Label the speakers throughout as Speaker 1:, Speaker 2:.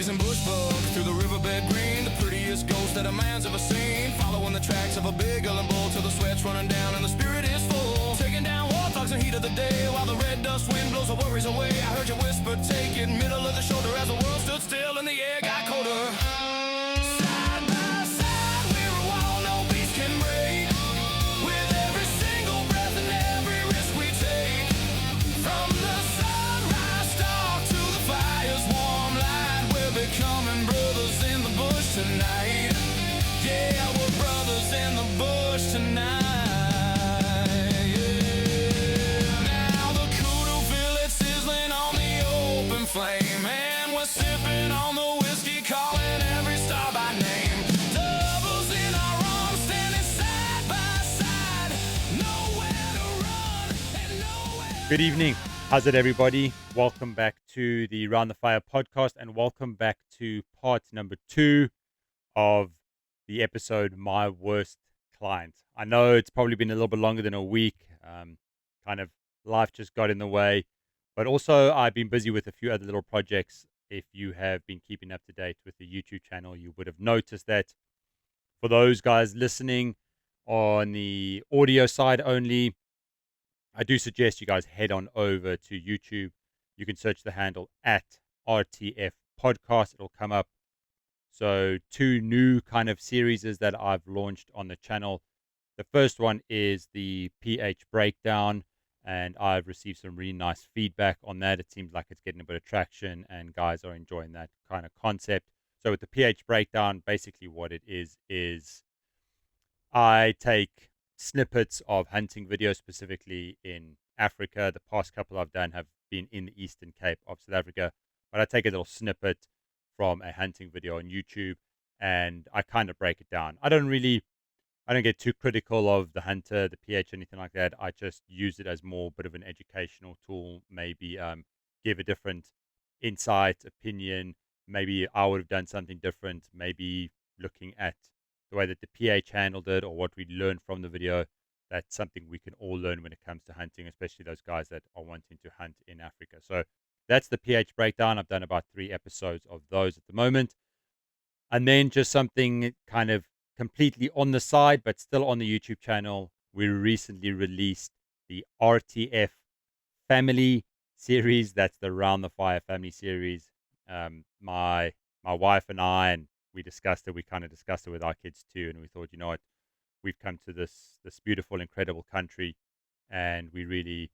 Speaker 1: chasing bush buck through the riverbed green, the prettiest ghost that a man's ever seen. Following the tracks of a big gulling bull till the sweat's running down and the spirit is full. Taking down warthogs in heat of the day while the red dust wind blows the worries away. I heard you whisper, take it, middle of the shoulder as the world stood still and the air got colder. Side by side, we're a wall no beast can break. With every single breath and every risk we take. From the sunrise stalk to the fire's warm light, we're becoming brothers in the bush tonight. Yeah, we're brothers in the bush tonight. Yeah. Now the kudu feel it sizzling on the open flame, and we're sipping on the whiskey, calling every star by name. Doubles in our arms, standing side by side, nowhere to run and nowhere.
Speaker 2: Good evening. How's it, everybody? Welcome back to the Round the Fire podcast, and welcome back to part number 2 of the episode, My Worst Client. I know it's probably been a little bit longer than a week. Kind of life just got in the way, but also I've been busy with a few other little projects. If you have been keeping up to date with the YouTube channel, you would have noticed that. For those guys listening on the audio side only, I do suggest you guys head on over to YouTube. You can search the handle at RTF podcast. It'll come up. So 2 new kind of series that I've launched on the channel. The first one is the pH breakdown, and I've received some really nice feedback on that. It seems like it's getting a bit of traction and guys are enjoying that kind of concept. So with the pH breakdown, basically what it is I take snippets of hunting videos, specifically in Africa. The past couple I've done have been in the Eastern Cape of South Africa, but I take a little snippet from a hunting video on YouTube and I kind of break it down. I don't get too critical of the hunter, the pH, anything like that. I just use it as more bit of an educational tool, maybe give a different insight, opinion. Maybe I would have done something different, maybe looking at the way that the pH handled it or what we learned from the video. That's something we can all learn when it comes to hunting, especially those guys that are wanting to hunt in Africa. So that's the pH breakdown. I've done about 3 episodes of those at the moment. And then just something kind of completely on the side, but still on the YouTube channel. We recently released the RTF family series. That's the Round the Fire family series. My wife and I, and we discussed it. We kind of discussed it with our kids too. And we thought, you know what, we've come to this beautiful, incredible country, and we really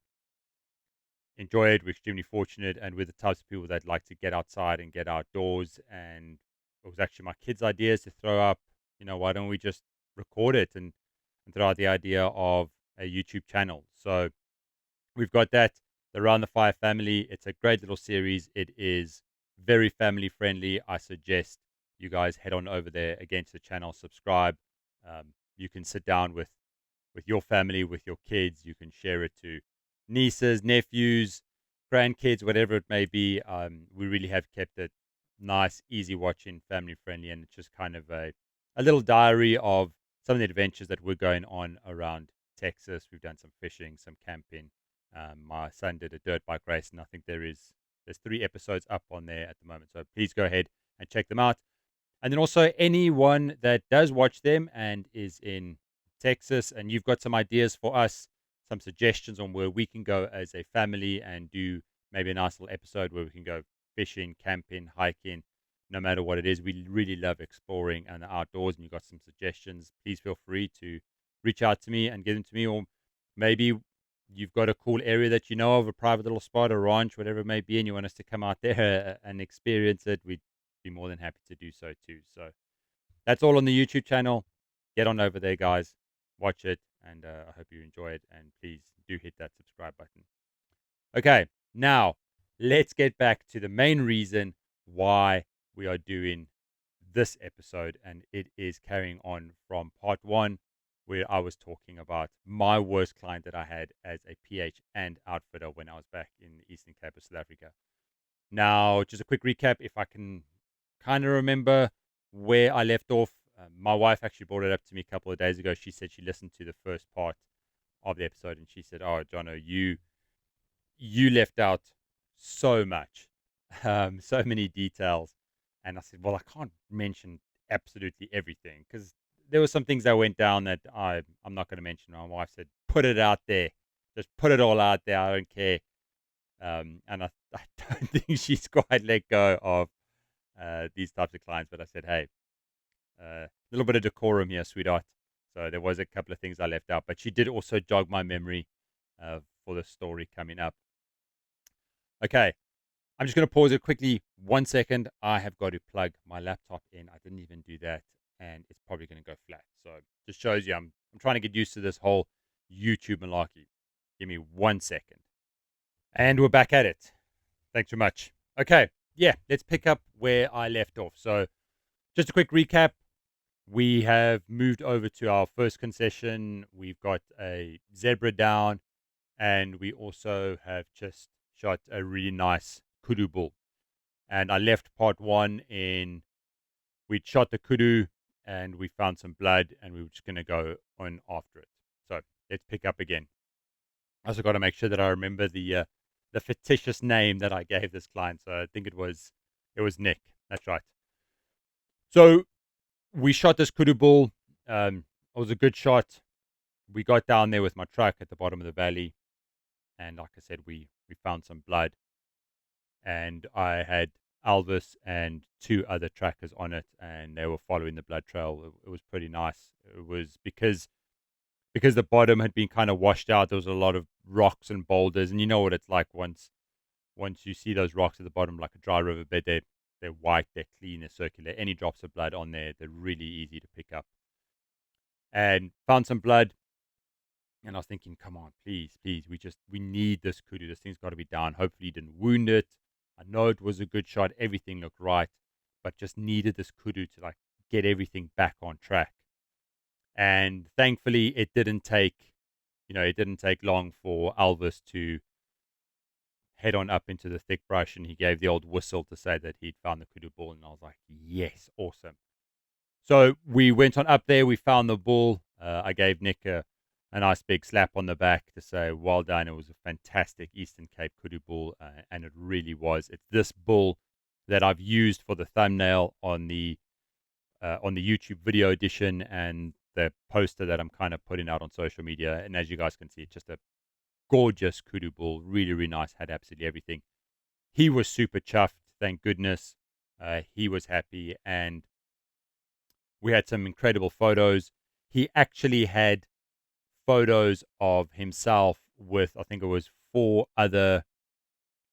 Speaker 2: enjoy it. We're extremely fortunate, and we're the types of people that like to get outside and get outdoors. And it was actually my kids' ideas to throw up, why don't we just record it and throw out the idea of a YouTube channel. So we've got that, the Round the Fire family. It's a great little series. It is very family friendly. I suggest you guys head on over there again to the channel, subscribe. You can sit down with your family, with your kids. You can share it to nieces, nephews, grandkids, whatever it may be. We really have kept it nice, easy watching, family friendly, and it's just kind of a little diary of some of the adventures that we're going on around Texas. We've done some fishing, some camping. My son did a dirt bike race, and I think there's 3 episodes up on there at the moment. So please go ahead and check them out. And then also anyone that does watch them and is in Texas and you've got some ideas for us, some suggestions on where we can go as a family and do maybe a nice little episode where we can go fishing, camping, hiking, no matter what it is. We really love exploring and the outdoors, and you've got some suggestions, please feel free to reach out to me and give them to me. Or maybe you've got a cool area that you know of, a private little spot, a ranch, whatever it may be, and you want us to come out there and experience it. We'd be more than happy to do so too. So that's all on the YouTube channel. Get on over there, guys. Watch it, and I hope you enjoy it. And please do hit that subscribe button. Okay, now let's get back to the main reason why we are doing this episode, and it is carrying on from part 1, where I was talking about my worst client that I had as a PH and outfitter when I was back in the Eastern Cape of South Africa. Now, just a quick recap, if I can kind of remember where I left off. My wife actually brought it up to me a couple of days ago. She said she listened to the first part of the episode, and she said, "Oh, Jono, you left out so much, so many details." And I said, well, I can't mention absolutely everything because there were some things that went down that I'm not going to mention. My wife said, put it out there. Just put it all out there. I don't care. And I don't think she's quite let go of these types of clients. But I said, hey, a little bit of decorum here, sweetheart. So there was a couple of things I left out. But she did also jog my memory for the story coming up. Okay. I'm just going to pause it quickly 1 second. I have got to plug my laptop in. I didn't even do that, and it's probably going to go flat. So just shows you I'm trying to get used to this whole YouTube malarkey. Give me 1 second. And we're back at it. Thanks so much. Okay, yeah, let's pick up where I left off. So just a quick recap. We have moved over to our first concession. We've got a zebra down, and we also have just shot a really nice kudu bull. And I left part one in, we'd shot the kudu and we found some blood and we were just going to go on after it. So let's pick up again. I also got to make sure that I remember the fictitious name that I gave this client. So I think it was Nick. That's right. So we shot this kudu bull. It was a good shot. We got down there with my truck at the bottom of the valley. And like I said, we found some blood. And I had Alvis and two other trackers on it, and they were following the blood trail. It was pretty nice. It was because the bottom had been kind of washed out. There was a lot of rocks and boulders, and you know what it's like once you see those rocks at the bottom, like a dry riverbed. They're white, they're clean, they're circular. Any drops of blood on there, they're really easy to pick up. And found some blood. And I was thinking, come on, please, we need this kudu. This thing's got to be down. Hopefully, he didn't wound it. I know it was a good shot. Everything looked right, but just needed this kudu to like get everything back on track. And thankfully, it didn't take long for Alvis to head on up into the thick brush, and he gave the old whistle to say that he'd found the kudu bull. And I was like, yes, awesome. So we went on up there. We found the bull. I gave Nick a nice big slap on the back to say, well done. It was a fantastic Eastern Cape kudu bull, and it really was. It's this bull that I've used for the thumbnail on the YouTube video edition and the poster that I'm kind of putting out on social media. And as you guys can see, it's just a gorgeous kudu bull, really, really nice, had absolutely everything. He was super chuffed, thank goodness. He was happy, and we had some incredible photos. He actually had photos of himself with, I think it was 4 other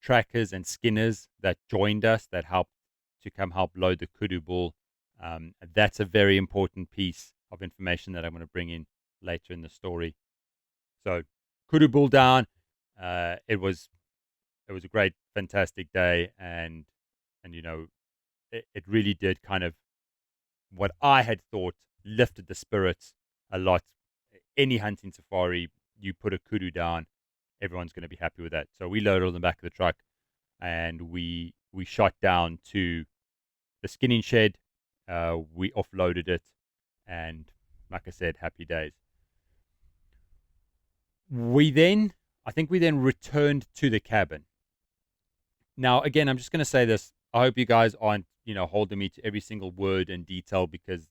Speaker 2: trackers and skinners that joined us that helped to come help load the kudu bull. That's a very important piece of information that I'm going to bring in later in the story. So kudu bull down. It was a great, fantastic day, and you know, it really did kind of what I had thought lifted the spirits a lot. Any hunting safari, you put a kudu down, everyone's going to be happy with that. So we loaded on the back of the truck, and we shot down to the skinning shed. We offloaded it, and like I said, happy days. I think we then returned to the cabin. Now, again, I'm just going to say this. I hope you guys aren't, holding me to every single word and detail, because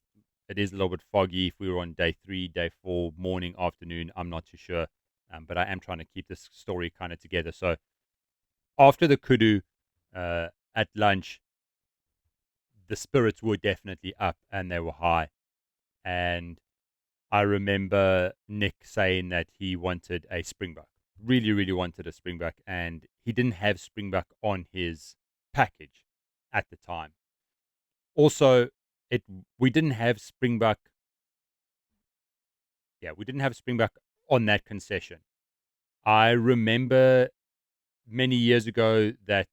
Speaker 2: it is a little bit foggy. If we were on day 3, day 4, morning, afternoon, I'm not too sure. But I am trying to keep this story kind of together. So after the kudu at lunch, the spirits were definitely up and they were high. And I remember Nick saying that he wanted a springbuck, really, really wanted a springbuck. And he didn't have springbuck on his package at the time. Also, we didn't have springbuck. Yeah, we didn't have springbuck on that concession. I remember many years ago that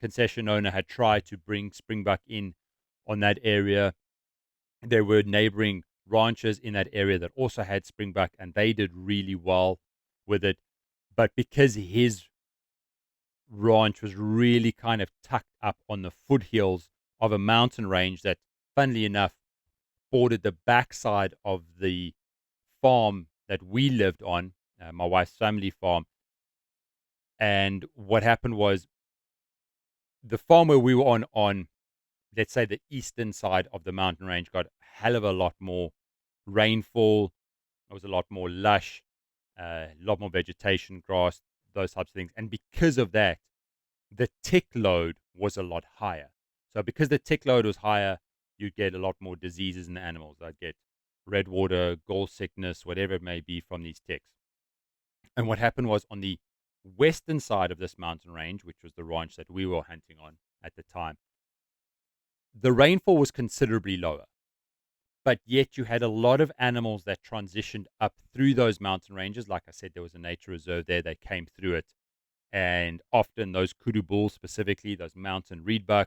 Speaker 2: concession owner had tried to bring springbuck in on that area. There were neighboring ranches in that area that also had springbuck, and they did really well with it. But because his ranch was really kind of tucked up on the foothills of a mountain range that, funnily enough, bordered the backside of the farm that we lived on, my wife's family farm. And what happened was, the farm where we were on let's say the eastern side of the mountain range got a hell of a lot more rainfall. It was a lot more lush, a lot more vegetation, grass, those types of things. And because of that, the tick load was a lot higher. So because the tick load was higher, you'd get a lot more diseases in the animals. I'd get red water, gall sickness, whatever it may be from these ticks. And what happened was on the western side of this mountain range, which was the ranch that we were hunting on at the time, the rainfall was considerably lower. But yet you had a lot of animals that transitioned up through those mountain ranges. Like I said, there was a nature reserve there. They came through it. And often those kudu bulls, specifically, those mountain reedbuck,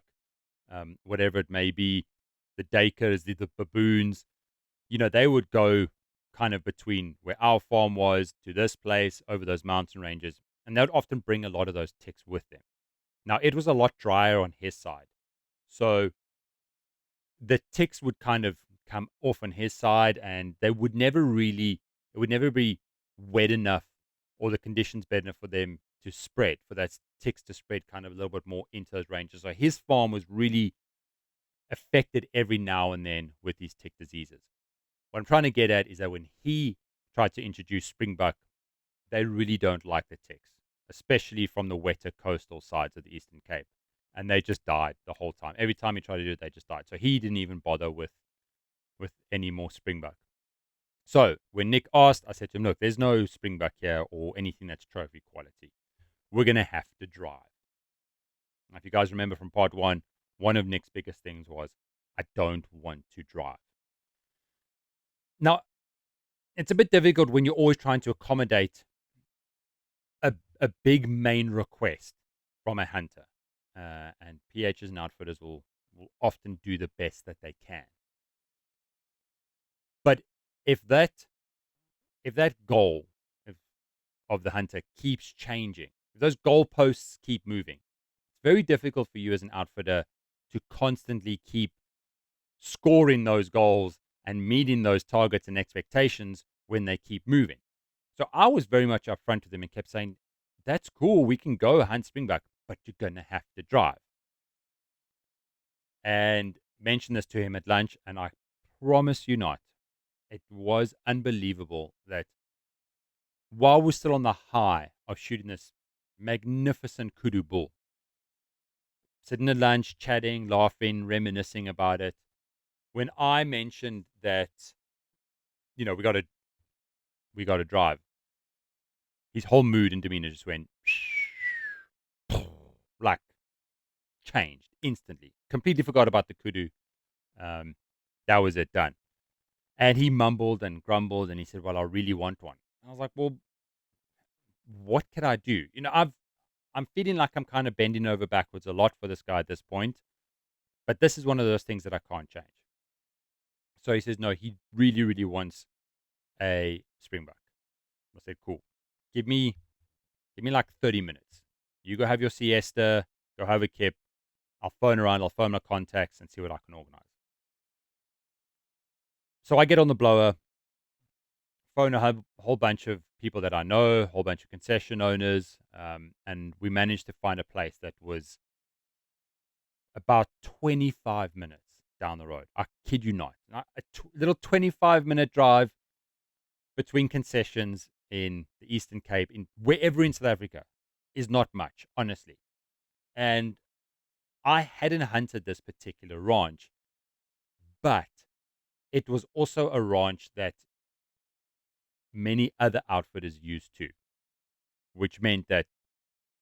Speaker 2: whatever it may be, the duikers, the baboons, they would go kind of between where our farm was to this place over those mountain ranges. And they would often bring a lot of those ticks with them. Now, it was a lot drier on his side. So the ticks would kind of come off on his side, and they would never really, it would never be wet enough or the conditions bad enough for them to spread, for that ticks to spread kind of a little bit more into those ranges. So his farm was really affected every now and then with these tick diseases. What I'm trying to get at is that when he tried to introduce springbuck, they really don't like the ticks, especially from the wetter coastal sides of the Eastern Cape. And they just died the whole time. Every time he tried to do it, they just died. So he didn't even bother with any more springbuck. So when Nick asked, I said to him, look, there's no springbuck here or anything that's trophy quality. We're going to have to drive. Now, if you guys remember from part one of Nick's biggest things was, I don't want to drive. Now, it's a bit difficult when you're always trying to accommodate a big main request from a hunter. And PHs and outfitters will often do the best that they can. But if that goal of the hunter keeps changing, if those goalposts keep moving, it's very difficult for you as an outfitter to constantly keep scoring those goals and meeting those targets and expectations when they keep moving. So I was very much upfront with him and kept saying, that's cool, we can go hunt springbuck, but you're going to have to drive. And mentioned this to him at lunch, and I promise you not, it was unbelievable that while we're still on the high of shooting this magnificent kudu bull, sitting at lunch, chatting, laughing, reminiscing about it, when I mentioned that, we got to drive, his whole mood and demeanor just went like changed instantly. Completely forgot about the kudu. That was it, done. And he mumbled and grumbled, and he said, well, I really want one. I was like, well, what can I do? I'm feeling like I'm kind of bending over backwards a lot for this guy at this point, but this is one of those things that I can't change. So he says, no, he really, really wants a springbuck. I said, cool. Give me like 30 minutes. You go have your siesta, go have a kip. I'll phone around, I'll phone my contacts and see what I can organize. So I get on the blower, phone a whole bunch of people that I know, a whole bunch of concession owners, and we managed to find a place that was about 25 minutes down the road. I kid you not. Little 25-minute drive between concessions in the Eastern Cape, in wherever in South Africa, is not much, honestly. And I hadn't hunted this particular ranch, but it was also a ranch that many other outfitters used to, which meant that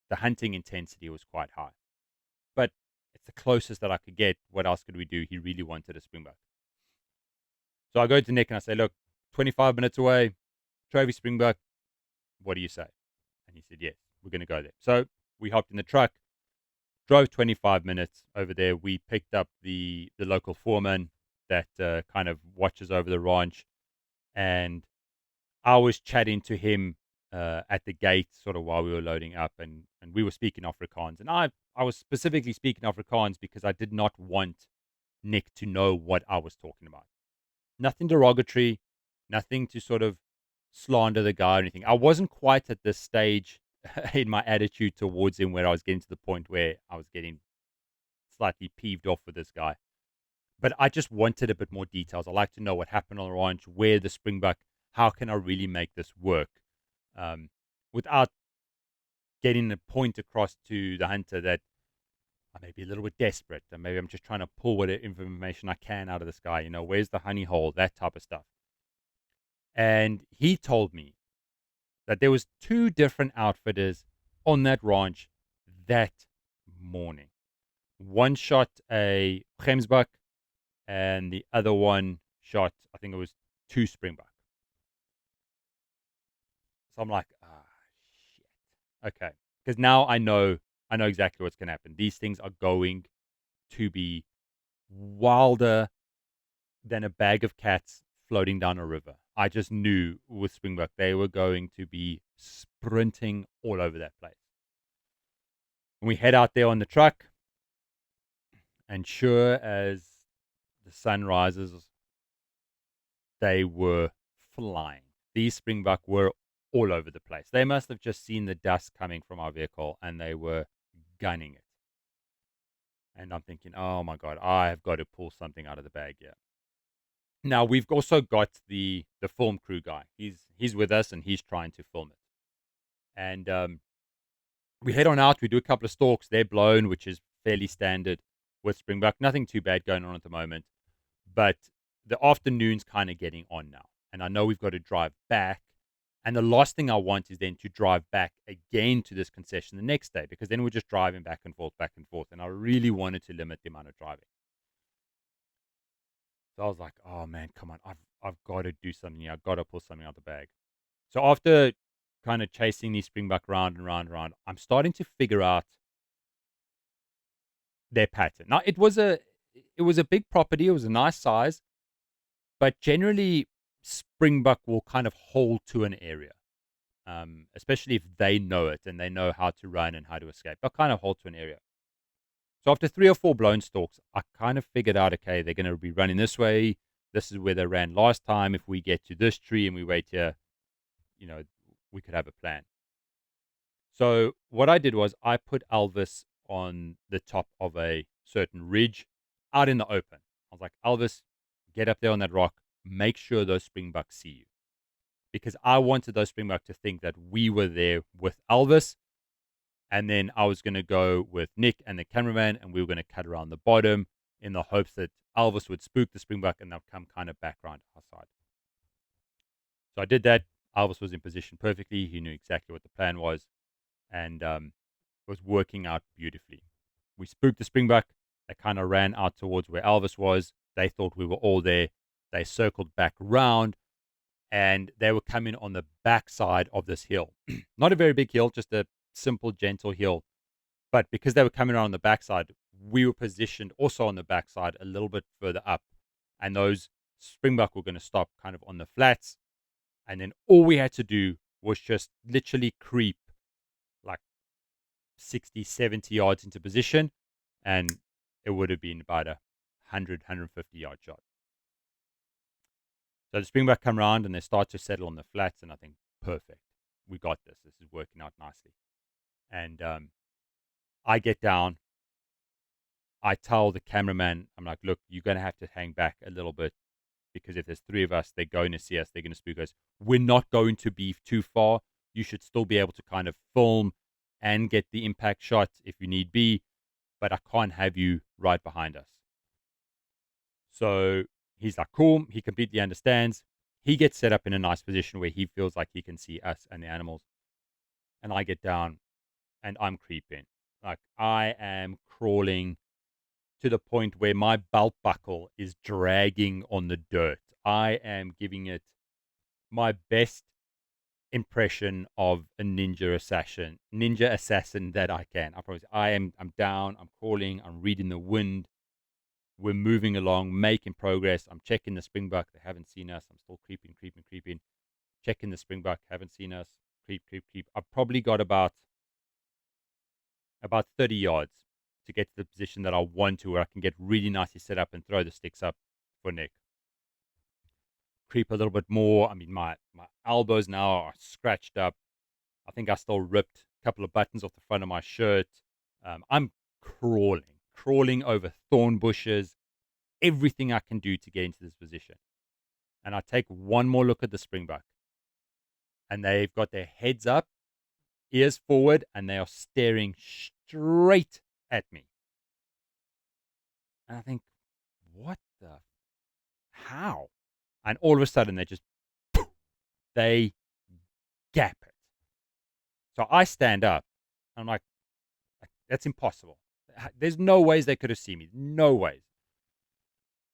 Speaker 2: the hunting intensity was quite high. But it's the closest that I could get. What else could we do? He really wanted a springbuck. So I go to Nick and I say, look, 25 minutes away, trophy springbuck, what do you say? And he said, yes, we're going to go there. So we hopped in the truck, drove 25 minutes over there. We picked up the local foreman that kind of watches over the ranch, and I was chatting to him at the gate sort of while we were loading up, and we were speaking Afrikaans. And I was specifically speaking Afrikaans because I did not want Nick to know what I was talking about. Nothing derogatory, nothing to sort of slander the guy or anything. I wasn't quite at this stage in my attitude towards him where I was getting to the point where I was getting slightly peeved off with this guy. But I just wanted a bit more details. I like to know what happened on the ranch, where the springbuck, how can I really make this work, without getting the point across to the hunter that I may be a little bit desperate, and maybe I'm just trying to pull whatever information I can out of this guy. Where's the honey hole, that type of stuff. And he told me that there was 2 different outfitters on that ranch that morning. One shot a gemsbuck, and the other one shot, I think it was 2 springbuck. So I'm like, shit. Okay, because now I know exactly what's going to happen. These things are going to be wilder than a bag of cats floating down a river. I just knew with springbuck they were going to be sprinting all over that place. And we head out there on the truck, and sure as the sun rises, they were flying. These springbuck were all over the place. They must have just seen the dust coming from our vehicle, and they were gunning it. And I'm thinking, oh my God, I have got to pull something out of the bag here. Now, we've also got the film crew guy. He's with us, and he's trying to film it. And we head on out. We do a couple of stalks. They're blown, which is fairly standard with springbuck. Nothing too bad going on at the moment. But the afternoon's kind of getting on now. And I know we've got to drive back. And the last thing I want is then to drive back again to this concession the next day, because then we're just driving back and forth. And I really wanted to limit the amount of driving. So I was like, oh man, come on. I've got to do something here. I've got to pull something out the bag. So after kind of chasing these springbuck round and round and round, I'm starting to figure out their pattern. Now, it was a big property. It was a nice size. But generally, springbuck will kind of hold to an area, especially if they know it and they know how to run and how to escape. They'll kind of hold to an area. So after 3 or 4 blown stalks, I kind of figured out, okay, they're going to be running this way. This is where they ran last time. If we get to this tree and we wait here, we could have a plan. So what I did was I put Elvis on the top of a certain ridge out in the open. I was like, Elvis, get up there on that rock. Make sure those springbucks see you. Because I wanted those springbucks to think that we were there with Elvis. And then I was going to go with Nick and the cameraman, and we were going to cut around the bottom in the hopes that Elvis would spook the springbuck and they'll come kind of back around our side. So I did that. Elvis was in position perfectly. He knew exactly what the plan was, and was working out beautifully. We spooked the springbuck. They kind of ran out towards where Elvis was. They thought we were all there. They circled back round, and they were coming on the backside of this hill. Not a very big hill, just a simple, gentle hill. But because they were coming around the backside, we were positioned also on the backside a little bit further up. And those springbuck were going to stop kind of on the flats. And then all we had to do was just literally creep like 60, 70 yards into position. And it would have been about 100, 150 yard shot. So the springbuck come around and they start to settle on the flats. And I think, perfect. We got this. This is working out nicely. And I get down. I tell the cameraman, I'm like, look, you're going to have to hang back a little bit, because if there's 3 of us, they're going to see us. They're going to spook us. We're not going to be too far. You should still be able to kind of film and get the impact shot if you need be, but I can't have you right behind us. So he's like, cool. He completely understands. He gets set up in a nice position where he feels like he can see us and the animals. And I get down and I'm creeping. Like, I am crawling to the point where my belt buckle is dragging on the dirt. I am giving it my best impression of a ninja assassin that I can. I promise. I'm down, I'm crawling, I'm reading the wind. We're moving along, making progress. I'm checking the springbuck. They haven't seen us. I'm still creeping. Checking the springbuck, haven't seen us. Creep. I've probably got about 30 yards to get to the position that I want to, where I can get really nicely set up and throw the sticks up for Nick. Creep a little bit more. I mean, my elbows now are scratched up. I think I still ripped a couple of buttons off the front of my shirt. I'm crawling. crawling over thorn bushes, everything I can do to get into this position. And I take one more look at the springbuck, and they've got their heads up, ears forward, and they are staring straight at me. And I think, what the, how? And all of a sudden, they gap it. So I stand up. I'm like, that's impossible. There's no ways they could have seen me. No ways.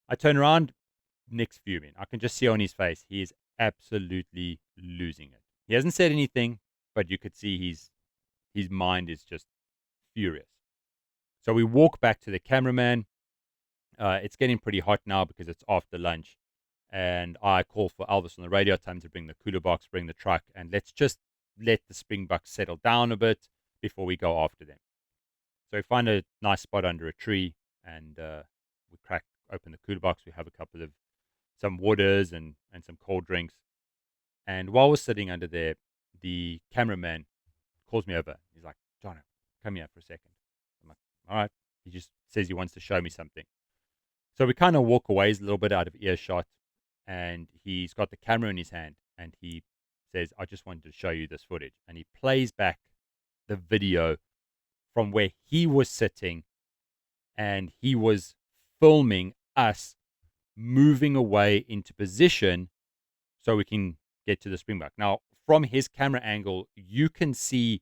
Speaker 2: I turn around. Nick's fuming. I can just see on his face. He is absolutely losing it. He hasn't said anything, but you could see his mind is just furious. So we walk back to the cameraman. It's getting pretty hot now because it's after lunch. And I call for Elvis on the radio, tell him to bring the cooler box, bring the truck, and let's just let the springbucks settle down a bit before we go after them. So we find a nice spot under a tree, and we crack open the cooler box. We have some waters and some cold drinks. And while we're sitting under there, the cameraman calls me over. He's like, Jono, come here for a second. I'm like, all right. He just says he wants to show me something. So we kind of walk away a little bit out of earshot, and he's got the camera in his hand, and he says, I just wanted to show you this footage. And he plays back the video from where he was sitting, and he was filming us moving away into position so we can get to the springbuck. Now, from his camera angle, you can see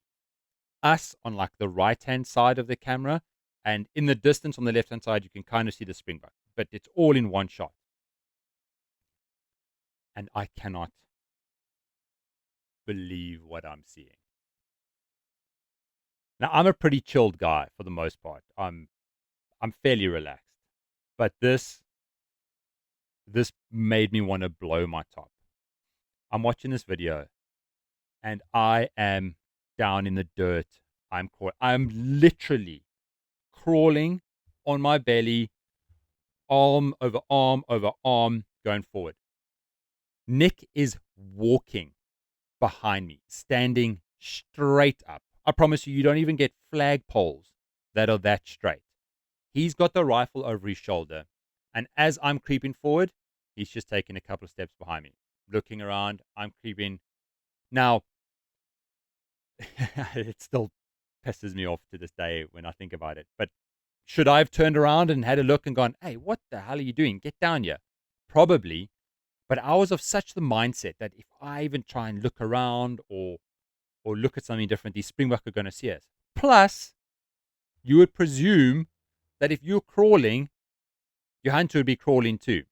Speaker 2: us on like the right-hand side of the camera, and in the distance on the left-hand side, you can kind of see the springbuck, but it's all in one shot. And I cannot believe what I'm seeing. Now, I'm a pretty chilled guy for the most part. I'm fairly relaxed, but this made me want to blow my top. I'm watching this video, and I am down in the dirt. I'm literally crawling on my belly, arm over arm over arm, going forward. Nick is walking behind me, standing straight up. I promise you, you don't even get flagpoles that are that straight. He's got the rifle over his shoulder, and as I'm creeping forward, he's just taking a couple of steps behind me. Looking around, I'm creeping. Now, it still pisses me off to this day when I think about it. But should I have turned around and had a look and gone, hey, what the hell are you doing? Get down here. Probably. But I was of such the mindset that if I even try and look around or look at something different, these springbuck are going to see us. Plus, you would presume that if you're crawling, your hunter would be crawling too.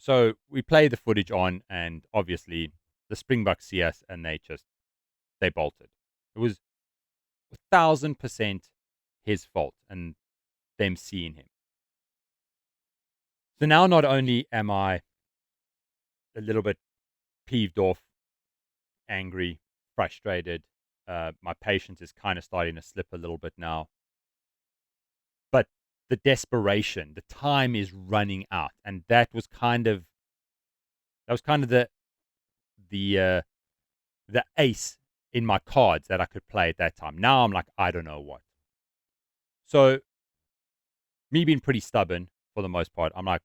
Speaker 2: So we play the footage on, and obviously the springbucks see us, and they bolted. It was 1,000% his fault and them seeing him. So now not only am I a little bit peeved off, angry, frustrated, my patience is kind of starting to slip a little bit now, but the desperation, the time is running out, and that was kind of the ace in my cards that I could play at that time. Now I'm like, I don't know what. So me being pretty stubborn for the most part, I'm like,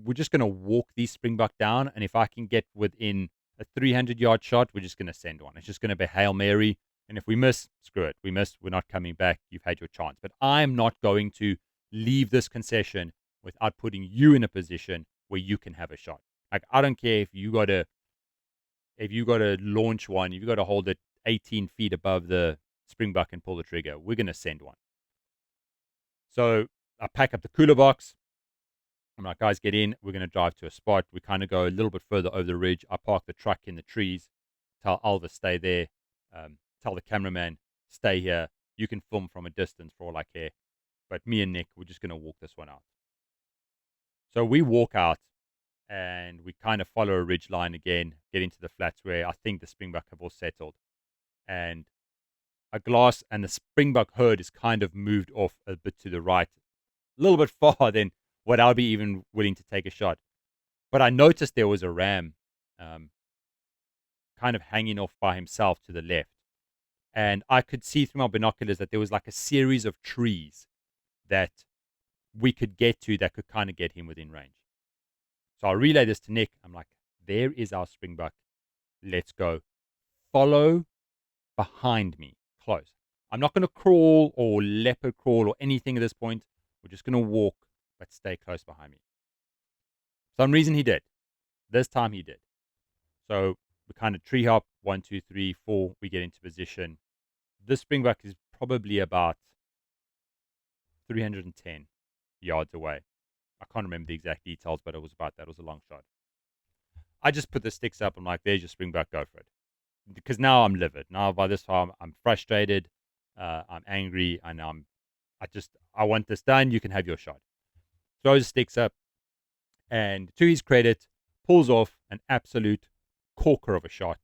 Speaker 2: we're just going to walk these springbuck down, and if I can get within a 300-yard shot, we're just going to send one. It's just going to be Hail Mary, and if we miss, screw it. We missed, we're not coming back. You've had your chance. But I'm not going to leave this concession without putting you in a position where you can have a shot. Like, I don't care if you got to launch one, if you got to hold it 18 feet above the springbuck and pull the trigger. We're going to send one. So I pack up the cooler box. I'm like, guys, get in. We're going to drive to a spot. We kind of go a little bit further over the ridge. I park the truck in the trees. Tell Alva, stay there. Tell the cameraman, stay here. You can film from a distance for all I care. But me and Nick, we're just going to walk this one out. So we walk out, and we kind of follow a ridge line again, get into the flats where I think the springbuck have all settled. And a glass and the springbuck herd is kind of moved off a bit to the right, a little bit far than what I'll be even willing to take a shot. But I noticed there was a ram kind of hanging off by himself to the left. And I could see through my binoculars that there was like a series of trees that we could get to that could kind of get him within range. So I relay this to Nick. I'm like, there is our springbuck. Let's go. Follow behind me close. I'm not going to crawl or leopard crawl or anything at this point. We're just going to walk, but stay close behind me. For some reason he did. This time he did. So we kind of tree hop, 1, 2, 3, 4. We get into position. This springbuck is probably about 310 yards away. I can't remember the exact details, but it was about that. It was a long shot. I just put the sticks up. I'm like, there's your springbuck, go for it. Because now I'm livid. Now by this time I'm frustrated. I'm angry, and I want this done. You can have your shot. Throws sticks up, and to his credit, pulls off an absolute corker of a shot.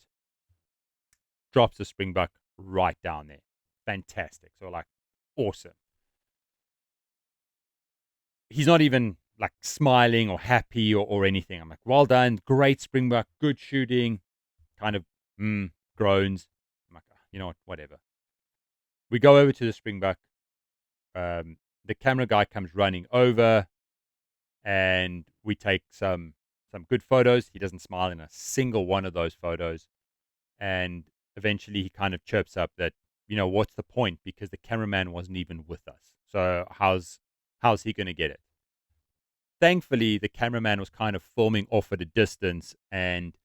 Speaker 2: Drops the springbuck right down there. Fantastic. So like, awesome. He's not even like smiling or happy or anything. I'm like, well done, great springbuck, good shooting. Kind of groans. I'm like, you know what, whatever. We go over to the springbuck. The camera guy comes running over, and we take some good photos. He doesn't smile in a single one of those photos. And eventually he kind of chirps up that, what's the point? Because the cameraman wasn't even with us. So how's he going to get it? Thankfully, the cameraman was kind of filming off at a distance and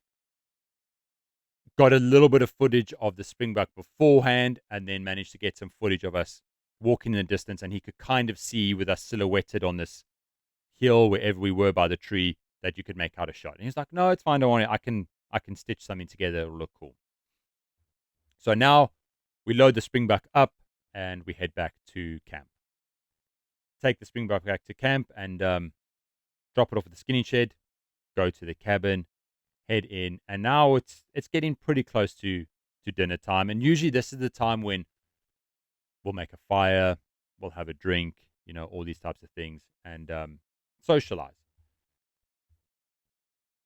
Speaker 2: got a little bit of footage of the springbuck beforehand, and then managed to get some footage of us walking in the distance. And he could kind of see with us silhouetted on this hill wherever we were by the tree that you could make out a shot. And he's like, no, it's fine. Don't worry. I can stitch something together. It'll look cool. So now we load the springbuck up and we head back to camp. Take the springbuck back to camp and drop it off at the skinny shed, go to the cabin, head in. And now it's getting pretty close to dinner time. And usually this is the time when we'll make a fire, we'll have a drink, all these types of things, and socialize.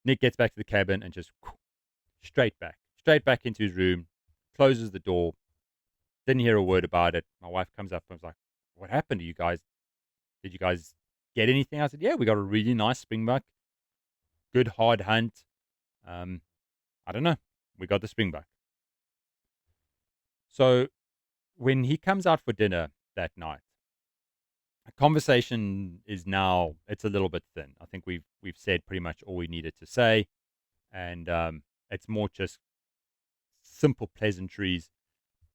Speaker 2: Nick gets back to the cabin and just straight back into his room, closes the door. Didn't hear a word about it. My wife comes up and was like, what happened to you guys? Did you guys get anything? I said, yeah, we got a really nice springbuck. Good hard hunt. I don't know. We got the springbuck. So when he comes out for dinner that night, the conversation is now, it's a little bit thin. I think we've said pretty much all we needed to say. And it's more just simple pleasantries.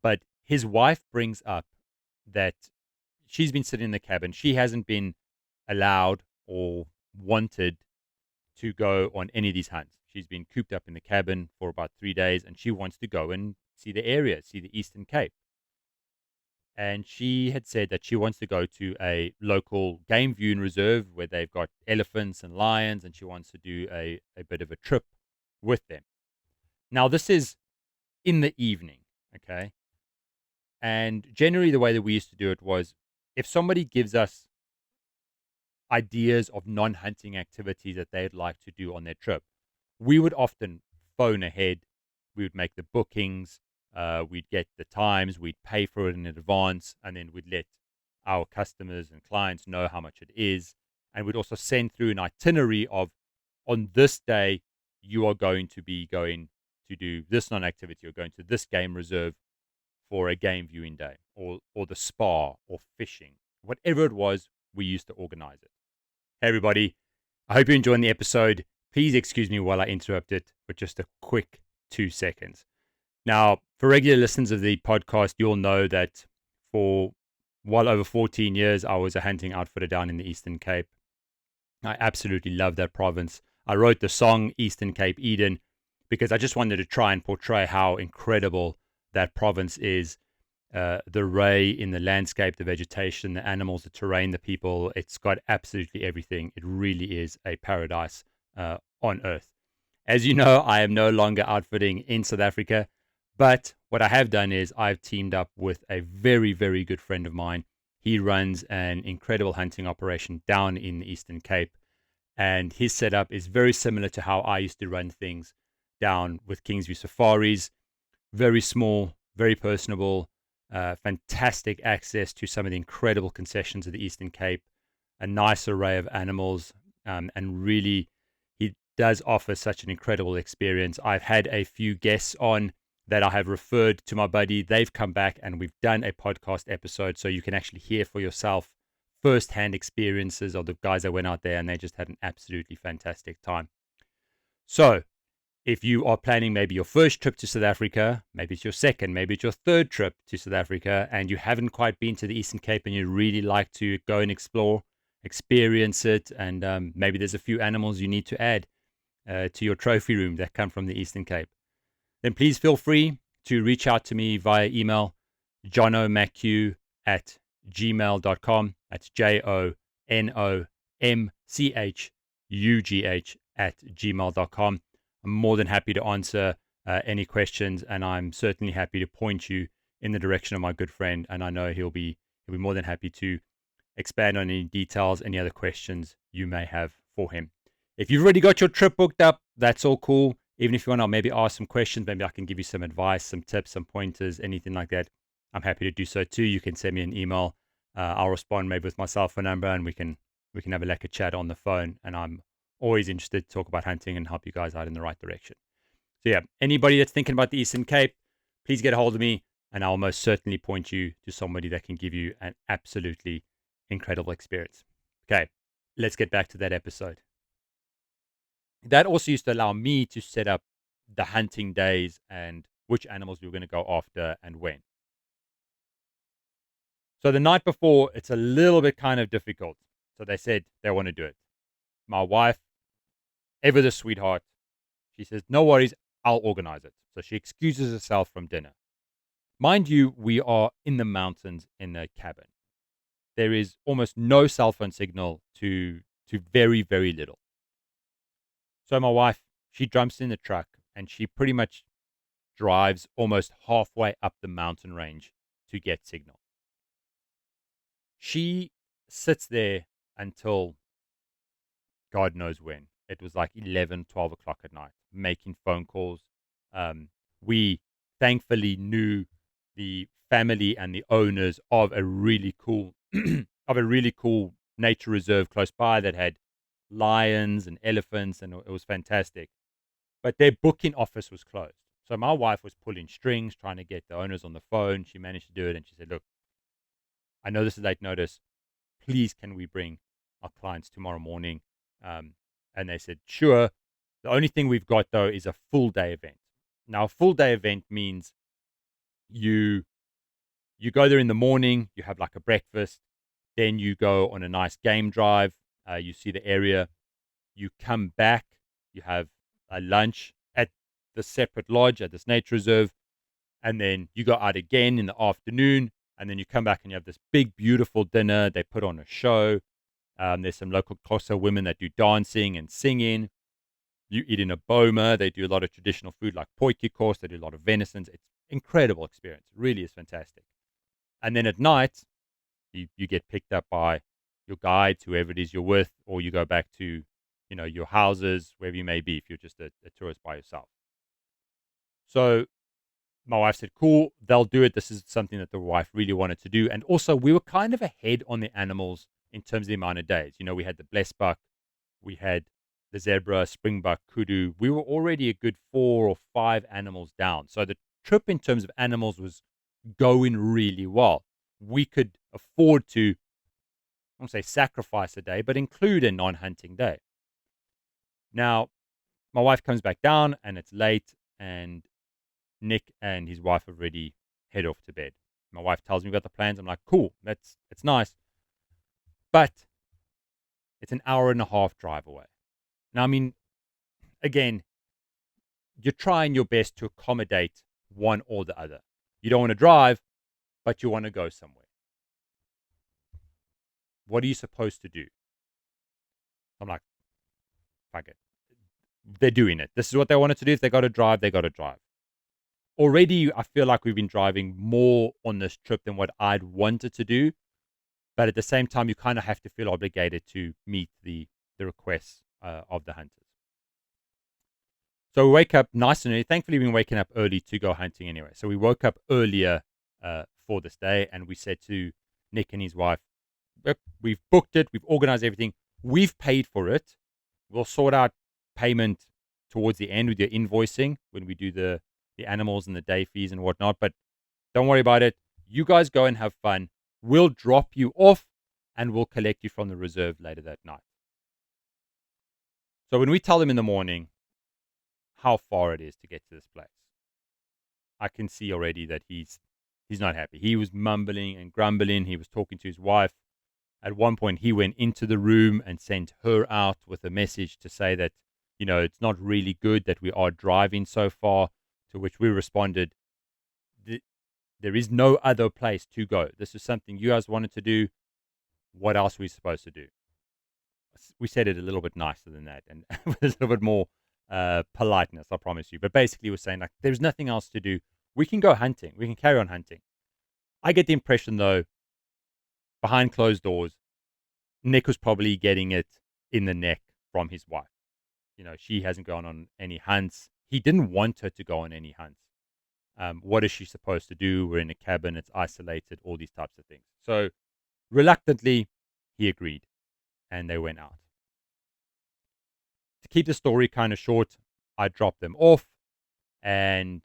Speaker 2: But his wife brings up that she's been sitting in the cabin. She hasn't been allowed or wanted to go on any of these hunts. She's been cooped up in the cabin for about 3 days, and she wants to go and see the area, see the Eastern Cape. And she had said that she wants to go to a local game viewing reserve where they've got elephants and lions, and she wants to do a bit of a trip with them. Now, this is in the evening, okay? And generally the way that we used to do it was if somebody gives us ideas of non-hunting activities that they'd like to do on their trip, we would often phone ahead. We would make the bookings. We'd get the times. We'd pay for it in advance. And then we'd let our customers and clients know how much it is. And we'd also send through an itinerary of, on this day, you are going to be going to do this non-activity. You're going to this game reserve for a game viewing day, or the spa, or fishing. Whatever it was, we used to organize it. Hey, everybody. I hope you're enjoying the episode. Please excuse me while I interrupt it for just a quick 2 seconds. Now, for regular listeners of the podcast, you'll know that for well over 14 years, I was a hunting outfitter down in the Eastern Cape. I absolutely love that province. I wrote the song Eastern Cape Eden because I just wanted to try and portray how incredible that province is. The array in the landscape, the vegetation, the animals, the terrain, the people. It's got absolutely everything. It really is a paradise on earth. As you know, I am no longer outfitting in South Africa, but what I have done is I've teamed up with a very, very good friend of mine. He runs an incredible hunting operation down in the Eastern Cape, and his setup is very similar to how I used to run things down with Kingsview Safaris. Very small, very personable, fantastic access to some of the incredible concessions of the Eastern Cape, a nice array of animals, and really, he does offer such an incredible experience. I've had a few guests on that I have referred to my buddy. They've come back and we've done a podcast episode so you can actually hear for yourself first-hand experiences of the guys that went out there, and they just had an absolutely fantastic time. So, if you are planning maybe your first trip to South Africa, maybe it's your second, maybe it's your third trip to South Africa, and you haven't quite been to the Eastern Cape and you really like to go and explore, experience it, and maybe there's a few animals you need to add to your trophy room that come from the Eastern Cape, then please feel free to reach out to me via email, jonomchugh@gmail.com. That's JONOMCHUGH@gmail.com. I'm more than happy to answer any questions, and I'm certainly happy to point you in the direction of my good friend. And I know he'll be more than happy to expand on any details, any other questions you may have for him. If you've already got your trip booked up, that's all cool. Even if you want to maybe ask some questions, maybe I can give you some advice, some tips, some pointers, anything like that, I'm happy to do so too. You can send me an email. I'll respond maybe with my cell phone number, and we can have a lekker chat on the phone. And I'm always interested to talk about hunting and help you guys out in the right direction. So yeah, anybody that's thinking about the Eastern Cape, please get a hold of me, and I'll most certainly point you to somebody that can give you an absolutely incredible experience. Okay, let's get back to that episode. That also used to allow me to set up the hunting days and which animals we were going to go after and when. So the night before, it's a little bit kind of difficult. So they said they want to do it. My wife, ever the sweetheart, she says, no worries, I'll organize it. So she excuses herself from dinner. Mind you, we are in the mountains in a cabin. There is almost no cell phone signal to very, very little. So my wife, she jumps in the truck and she pretty much drives almost halfway up the mountain range to get signal. She sits there until God knows when. It was like 11, 12 o'clock at night, making phone calls. We thankfully knew the family and the owners of a really cool nature reserve close by that had lions and elephants, and it was fantastic. But their booking office was closed. So my wife was pulling strings, trying to get the owners on the phone. She managed to do it, and she said, look, I know this is late notice. Please, can we bring our clients tomorrow morning? And they said, sure. The only thing we've got, though, is a full day event. Now, a full day event means you go there in the morning, you have like a breakfast, then you go on a nice game drive, you see the area, you come back, you have a lunch at the separate lodge at this nature reserve, and then you go out again in the afternoon, and then you come back and you have this big, beautiful dinner. They put on a show. There's some local Xhosa women that do dancing and singing. You eat in a boma. They do a lot of traditional food like potjie kos. They do a lot of venisons. It's incredible experience. It really is fantastic. And then at night, you get picked up by your guides, whoever it is you're with, or you go back to, your houses, wherever you may be, if you're just a tourist by yourself. So my wife said, cool, they'll do it. This is something that the wife really wanted to do. And also, we were kind of ahead on the animals in terms of the amount of days. We had the blessbuck, we had the zebra, springbuck, kudu. We were already a good 4 or 5 animals down. So the trip in terms of animals was going really well. We could afford to, I won't say sacrifice a day, but include a non-hunting day. Now, my wife comes back down and it's late, and Nick and his wife have already head off to bed. My wife tells me about the plans. I'm like, cool, it's nice. But it's an hour and a half drive away. Now, I mean, again, you're trying your best to accommodate one or the other. You don't want to drive, but you want to go somewhere. What are you supposed to do? I'm like, fuck it. They're doing it. This is what they wanted to do. If they got to drive, they got to drive. Already, I feel like we've been driving more on this trip than what I'd wanted to do. But at the same time, you kind of have to feel obligated to meet the requests of the hunters. So we wake up nice and early. Thankfully, we've been waking up early to go hunting anyway. So we woke up earlier for this day. And we said to Nick and his wife, "Look, we've booked it. We've organized everything. We've paid for it. We'll sort out payment towards the end with your invoicing when we do the animals and the day fees and whatnot. But don't worry about it. You guys go and have fun. We'll drop you off and we'll collect you from the reserve later that night." So when we tell him in the morning how far it is to get to this place, I can see already that he's not happy. He was mumbling and grumbling. He was talking to his wife. At one point, he went into the room and sent her out with a message to say that, it's not really good that we are driving so far, to which we responded, there is no other place to go. This is something you guys wanted to do. What else are we supposed to do? We said it a little bit nicer than that and with a little bit more politeness, I promise you. But basically, we're saying, like, there's nothing else to do. We can go hunting. We can carry on hunting. I get the impression, though, behind closed doors, Nick was probably getting it in the neck from his wife. She hasn't gone on any hunts. He didn't want her to go on any hunts. What is she supposed to do? We're in a cabin. It's isolated, all these types of things. So reluctantly, he agreed, and they went out. To keep the story kind of short, I dropped them off, and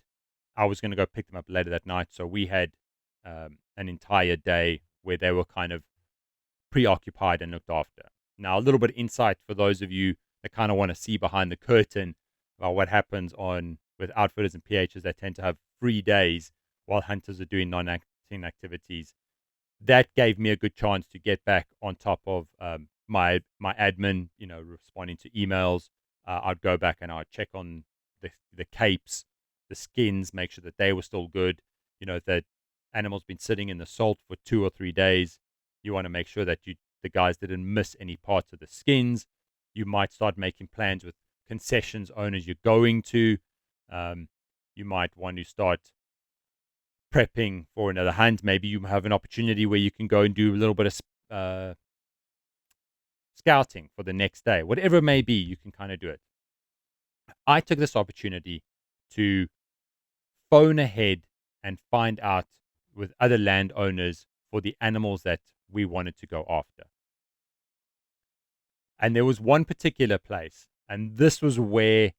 Speaker 2: I was going to go pick them up later that night. So we had an entire day where they were kind of preoccupied and looked after. Now, a little bit of insight for those of you that kind of want to see behind the curtain about what happens with outfitters and PHs that tend to have free days while hunters are doing non-hunting activities. That gave me a good chance to get back on top of my admin, responding to emails. I'd go back and I'd check on the capes, the skins, make sure that they were still good. That animal's been sitting in the salt for 2 or 3 days. You want to make sure that the guys didn't miss any parts of the skins. You might start making plans with concessions owners you're going to. You might want to start prepping for another hunt. Maybe you have an opportunity where you can go and do a little bit of scouting for the next day. Whatever it may be, you can kind of do it. I took this opportunity to phone ahead and find out with other landowners for the animals that we wanted to go after. And there was one particular place, and this was where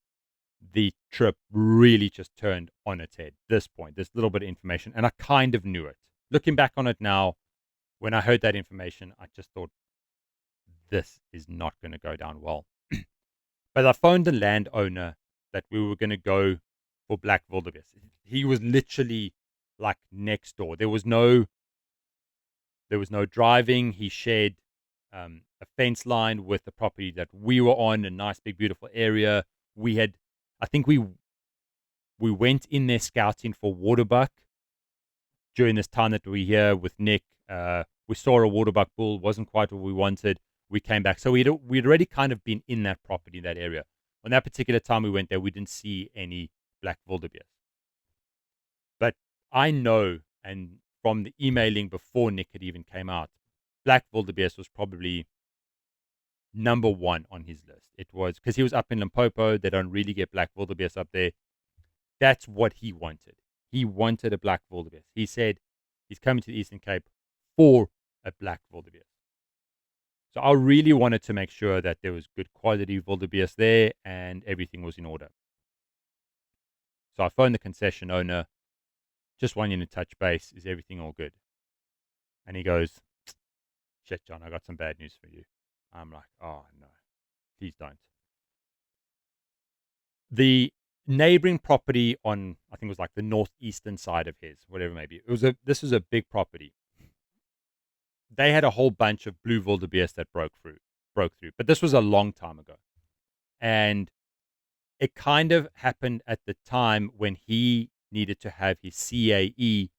Speaker 2: the trip really just turned on its head. This little bit of information, and I kind of knew it. Looking back on it now, when I heard that information, I just thought, this is not going to go down well. But I phoned the landowner that we were going to go for black wildebeest. He was literally like next door. There was no driving. He shared a fence line with the property that we were on, a nice big beautiful area. I think we went in there scouting for waterbuck during this time that we were here with Nick. We saw a waterbuck bull, wasn't quite what we wanted. We came back. So we'd already kind of been in that property, that area. On that particular time we went there, we didn't see any black wildebeest. But I know, and from the emailing before Nick had even came out, black wildebeest was probably number one on his list. It was because he was up in Limpopo. They don't really get black wildebeest up there. That's what he wanted. He wanted a black wildebeest. He said he's coming to the Eastern Cape for a black wildebeest. So I really wanted to make sure that there was good quality wildebeest there and everything was in order. So I phoned the concession owner, just wanting to touch base. Is everything all good? And he goes, "Shit, John, I got some bad news for you." I'm like, "Oh, no, please don't." The neighboring property on, I think it was like the northeastern side of his, whatever it may be. This was a big property. They had a whole bunch of blue wildebeest that broke through. But this was a long time ago. And it kind of happened at the time when he needed to have his CAE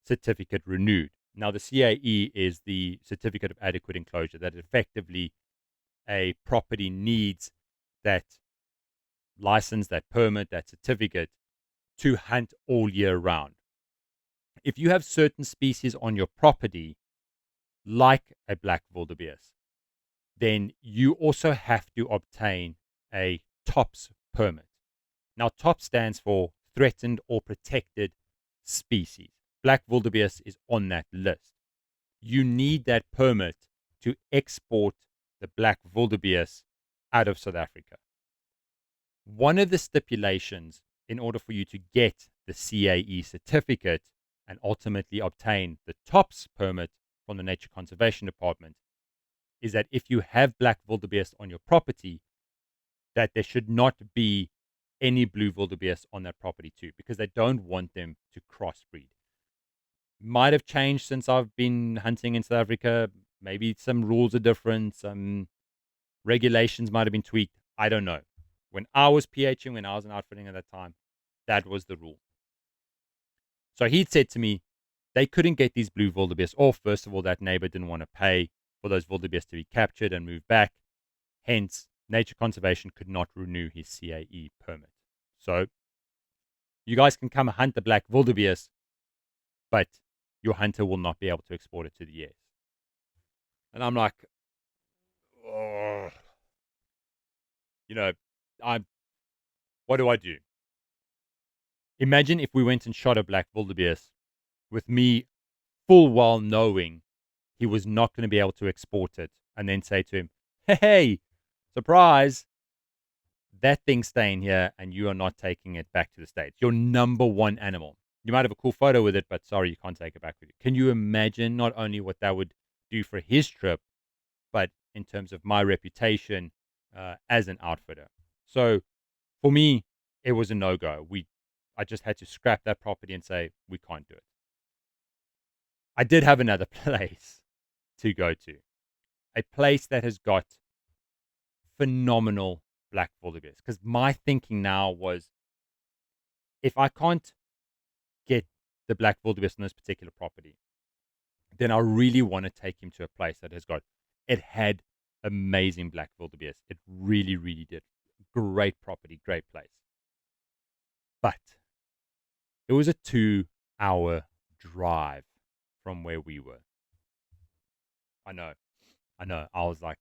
Speaker 2: certificate renewed. Now, the CAE is the Certificate of Adequate Enclosure, that effectively a property needs that license, that permit, that certificate to hunt all year round. If you have certain species on your property, like a black wildebeest, then you also have to obtain a TOPS permit. Now, TOPS stands for Threatened or Protected Species. black wildebeest is on that list. You need that permit to export the black wildebeest out of South Africa. One of the stipulations in order for you to get the CAE certificate and ultimately obtain the TOPS permit from the Nature Conservation Department is that if you have black wildebeest on your property, that there should not be any blue wildebeest on that property too, because they don't want them to crossbreed. Might have changed since I've been hunting in South Africa. Maybe some rules are different, some regulations might have been tweaked. I don't know. When I was PHing, when I was in outfitting at that time, that was the rule. So he said to me, they couldn't get these blue wildebeest off. First of all, that neighbor didn't want to pay for those wildebeest to be captured and moved back. Hence, Nature Conservation could not renew his CAE permit. So, you guys can come hunt the black wildebeest, but your hunter will not be able to export it to the US. And I'm like, oh, what do I do? Imagine if we went and shot a black wildebeest with me full well knowing he was not going to be able to export it, and then say to him, hey, surprise, that thing's staying here and you are not taking it back to the States. Your number one animal. You might have a cool photo with it, but sorry, you can't take it back with you. Can you imagine not only what that would do for his trip, but in terms of my reputation as an outfitter? So for me, it was a no-go. I just had to scrap that property and say, we can't do it. I did have another place to go to. A place that has got phenomenal black wildebeest. Because my thinking now was, if I can't get the black wildebeest on this particular property, then I really want to take him to a place that it had amazing black wildebeest. It really, really did. Great property, great place. But it was a 2-hour drive from where we were. I know. I was like,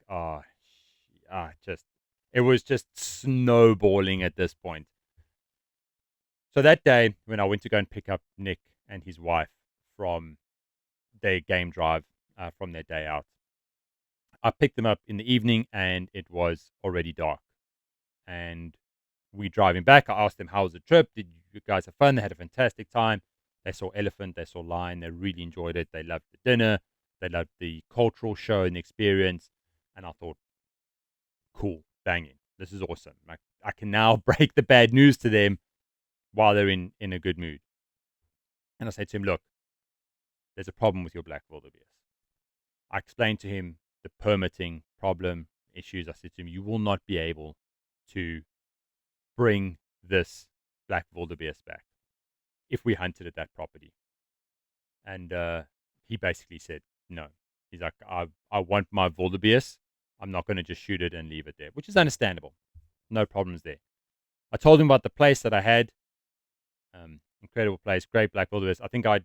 Speaker 2: it was just snowballing at this point. So that day, when I went to go and pick up Nick and his wife from their game drive, from their day out, I picked them up in the evening and it was already dark. And we driving back, I asked them, how was the trip? Did you guys have fun? They had a fantastic time. They saw elephant, they saw lion, they really enjoyed it. They loved the dinner, they loved the cultural show and the experience. And I thought, cool, banging. This is awesome. I can now break the bad news to them while they're in a good mood. And I said to him, look, there's a problem with your black wildebeest. I explained to him the permitting problem issues. I said to him, you will not be able to bring this black wildebeest back if we hunted at that property. And he basically said, no. He's like, I want my wildebeest. I'm not going to just shoot it and leave it there, which is understandable. No problems there. I told him about the place that I had. Incredible place, great black wildebeest. I think I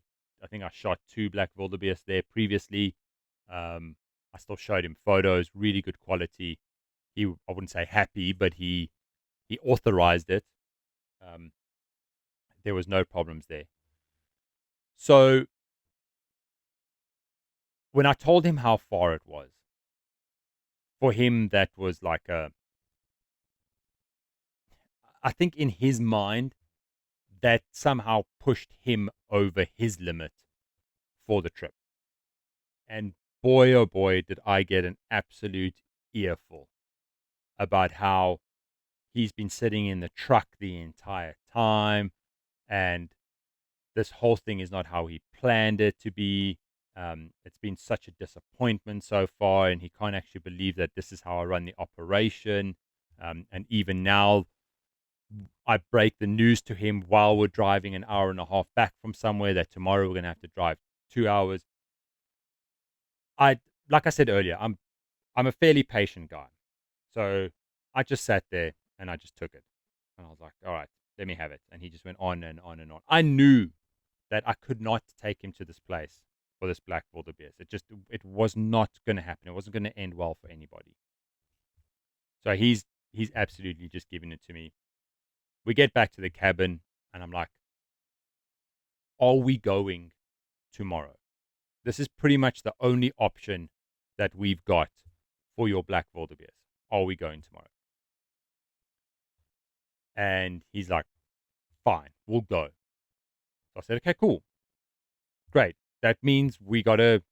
Speaker 2: shot 2 black wildebeest there previously. I still showed him photos, really good quality. I wouldn't say happy, but he authorized it. There was no problems there. So when I told him how far it was, for him that was like I think in his mind, that somehow pushed him over his limit for the trip. And boy, oh boy, did I get an absolute earful about how he's been sitting in the truck the entire time, and this whole thing is not how he planned it to be. It's been such a disappointment so far, and he can't actually believe that this is how I run the operation. And even now, I break the news to him while we're driving an hour and a half back from somewhere, that tomorrow we're going to have to drive 2 hours. Like I said earlier, I'm a fairly patient guy. So I just sat there and I just took it. And I was like, all right, let me have it. And he just went on and on and on. I knew that I could not take him to this place for this black wildebeest. It was not going to happen. It wasn't going to end well for anybody. So he's absolutely just giving it to me. We get back to the cabin and I'm like, are we going tomorrow. This is pretty much the only option that we've got for your black wildebeest. Are we going tomorrow? And he's like, fine, we'll go. So I said, okay, cool. Great. That means we got to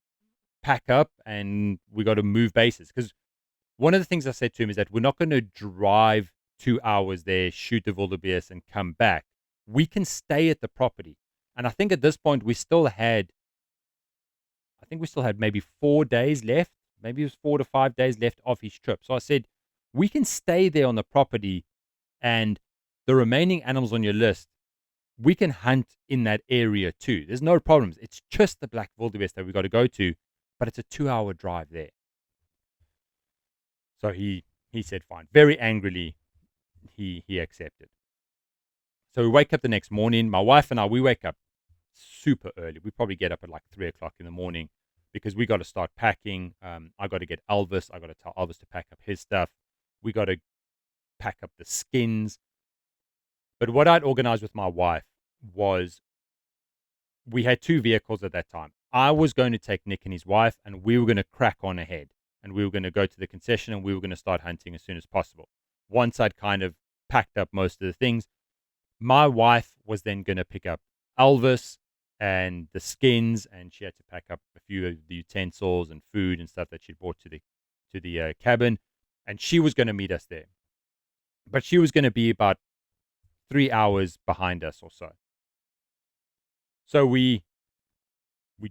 Speaker 2: pack up and we got to move bases. Because one of the things I said to him is that we're not going to drive 2 hours there, shoot the wildebeest, and come back. We can stay at the property. And I think at this point we still had maybe 4 days left. Maybe it was 4 to 5 days left of his trip. So I said, we can stay there on the property, and the remaining animals on your list, we can hunt in that area too. There's no problems. It's just the black wildebeest that we got to go to, but it's a 2-hour drive there. So he said fine. Very angrily, he accepted. So we wake up the next morning. My wife and I, we wake up super early. We probably get up at like 3 o'clock in the morning because we got to start packing. I got to get Elvis. I got to tell Elvis to pack up his stuff. We got to pack up the skins. But what I'd organized with my wife was we had 2 vehicles at that time. I was going to take Nick and his wife, and we were going to crack on ahead. And we were going to go to the concession, and we were going to start hunting as soon as possible. Once I'd kind of packed up most of the things, my wife was then going to pick up Elvis and the skins, and she had to pack up a few of the utensils and food and stuff that she'd brought to the cabin, and she was going to meet us there. But she was going to be about 3 hours behind us or so. So we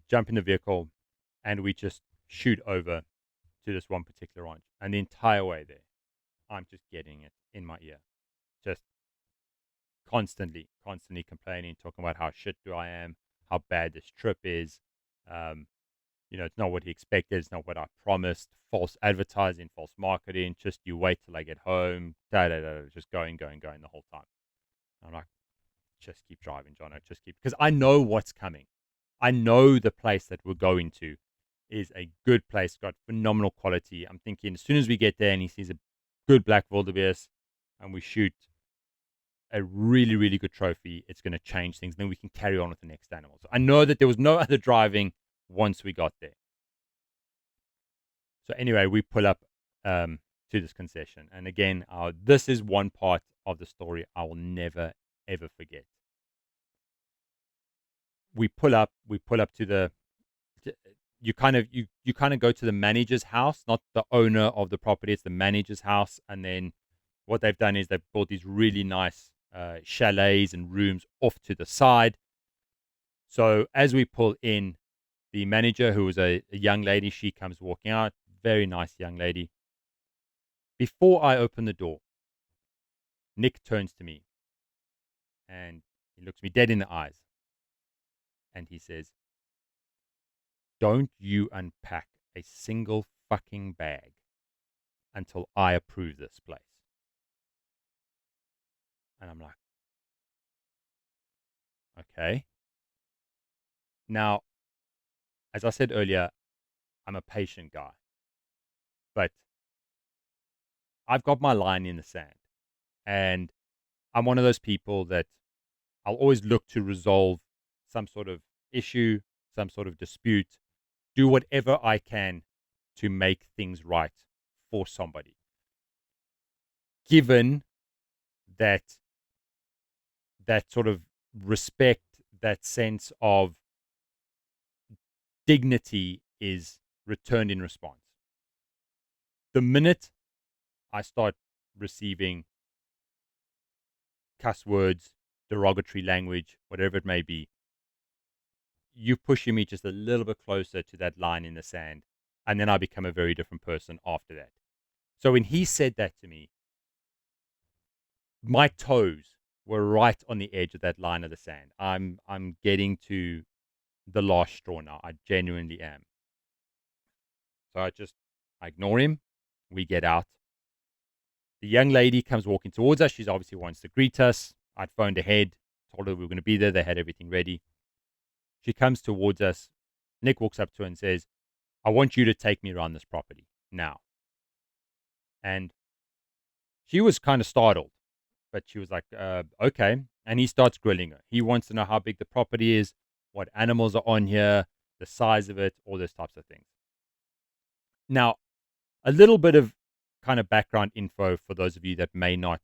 Speaker 2: jump in the vehicle and we just shoot over to this one particular ranch. And the entire way there, I'm just getting it in my ear. Just constantly complaining, talking about how shit I am, how bad this trip is. It's not what he expected. It's not what I promised. False advertising, false marketing. Just you wait till I get home. Just going the whole time. I'm like, just keep driving, Jono. Just keep, because I know what's coming. I know the place that we're going to is a good place, got phenomenal quality. I'm thinking as soon as we get there and he sees a good black wildebeest and we shoot a really, really good trophy, it's going to change things. Then we can carry on with the next animal. So I know that there was no other driving once we got there. So anyway, we pull up to this concession. And again, this is one part of the story I will never, ever forget. We pull up to the, you kind of go to the manager's house, not the owner of the property. It's the manager's house. And then what they've done is they've built these really nice chalets and rooms off to the side. So as we pull in, the manager, who was a young lady, she comes walking out. Very nice young lady. Before I open the door, Nick turns to me and he looks me dead in the eyes. And he says, "Don't you unpack a single fucking bag until I approve this place." And I'm like, okay. Now, as I said earlier, I'm a patient guy. But I've got my line in the sand. And I'm one of those people that I'll always look to resolve some sort of issue, some sort of dispute, do whatever I can to make things right for somebody. Given that sort of respect, that sense of dignity is returned in response. The minute I start receiving cuss words, derogatory language, whatever it may be, you pushing me just a little bit closer to that line in the sand, and then I become a very different person after that. So when he said that to me, my toes were right on the edge of that line of the sand. I'm getting to the last straw now. I genuinely am. So I ignore him. We get out. The young lady comes walking towards us. She obviously wants to greet us. I'd phoned ahead, told her we were going to be there. They had everything ready. She comes towards us. Nick walks up to her and says, "I want you to take me around this property now." And she was kind of startled, but she was like, okay. And he starts grilling her. He wants to know how big the property is. what animals are on here, the size of it, all those types of things. Now, a little bit of kind of background info for those of you that may not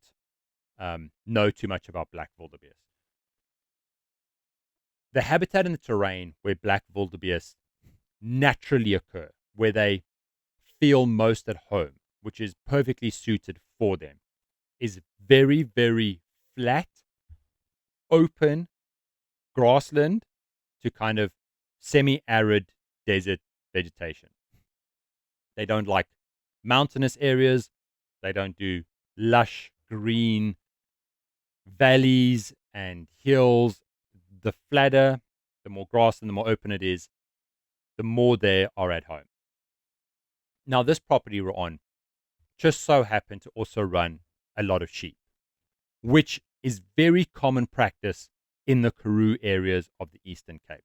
Speaker 2: know too much about black wildebeest. The habitat and the terrain where black wildebeest naturally occur, where they feel most at home, which is perfectly suited for them, is very, very flat, open grassland to kind of semi-arid desert vegetation. They don't like mountainous areas. They don't do lush green valleys and hills. The flatter, the more grass and the more open it is, the more they are at home. Now, this property we're on just so happened to also run a lot of sheep, which is very common practice in the Karoo areas of the Eastern Cape.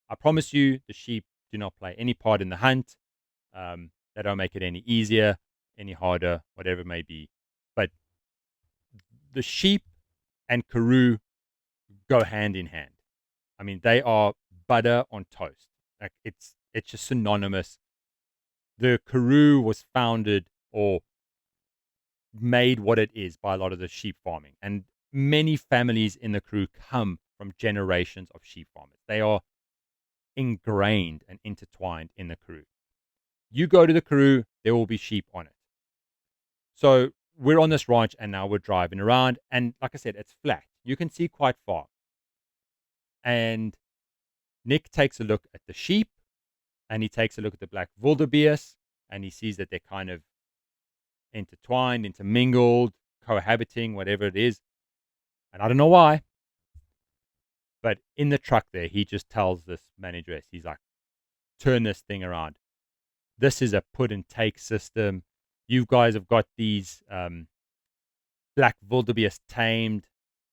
Speaker 2: I promise you, the sheep do not play any part in the hunt. They don't make it any easier, any harder, whatever it may be. But the sheep and Karoo go hand in hand. I mean, they are butter on toast. Like it's just synonymous. The Karoo was founded or made what it is by a lot of the sheep farming, and many families in the Karoo come from generations of sheep farmers. They are ingrained and intertwined in the Karoo. You go to the Karoo, there will be sheep on it. So we're on this ranch and now we're driving around, and like I said, it's flat. You can see quite far. And Nick takes a look at the sheep, and he takes a look at the black wildebeest, and he sees that they're kind of intertwined, intermingled, cohabiting, whatever it is. And I don't know why, but in the truck there, he just tells this manageress, he's like, turn this thing around. This is a put and take system. You guys have got these black wildebeest tamed.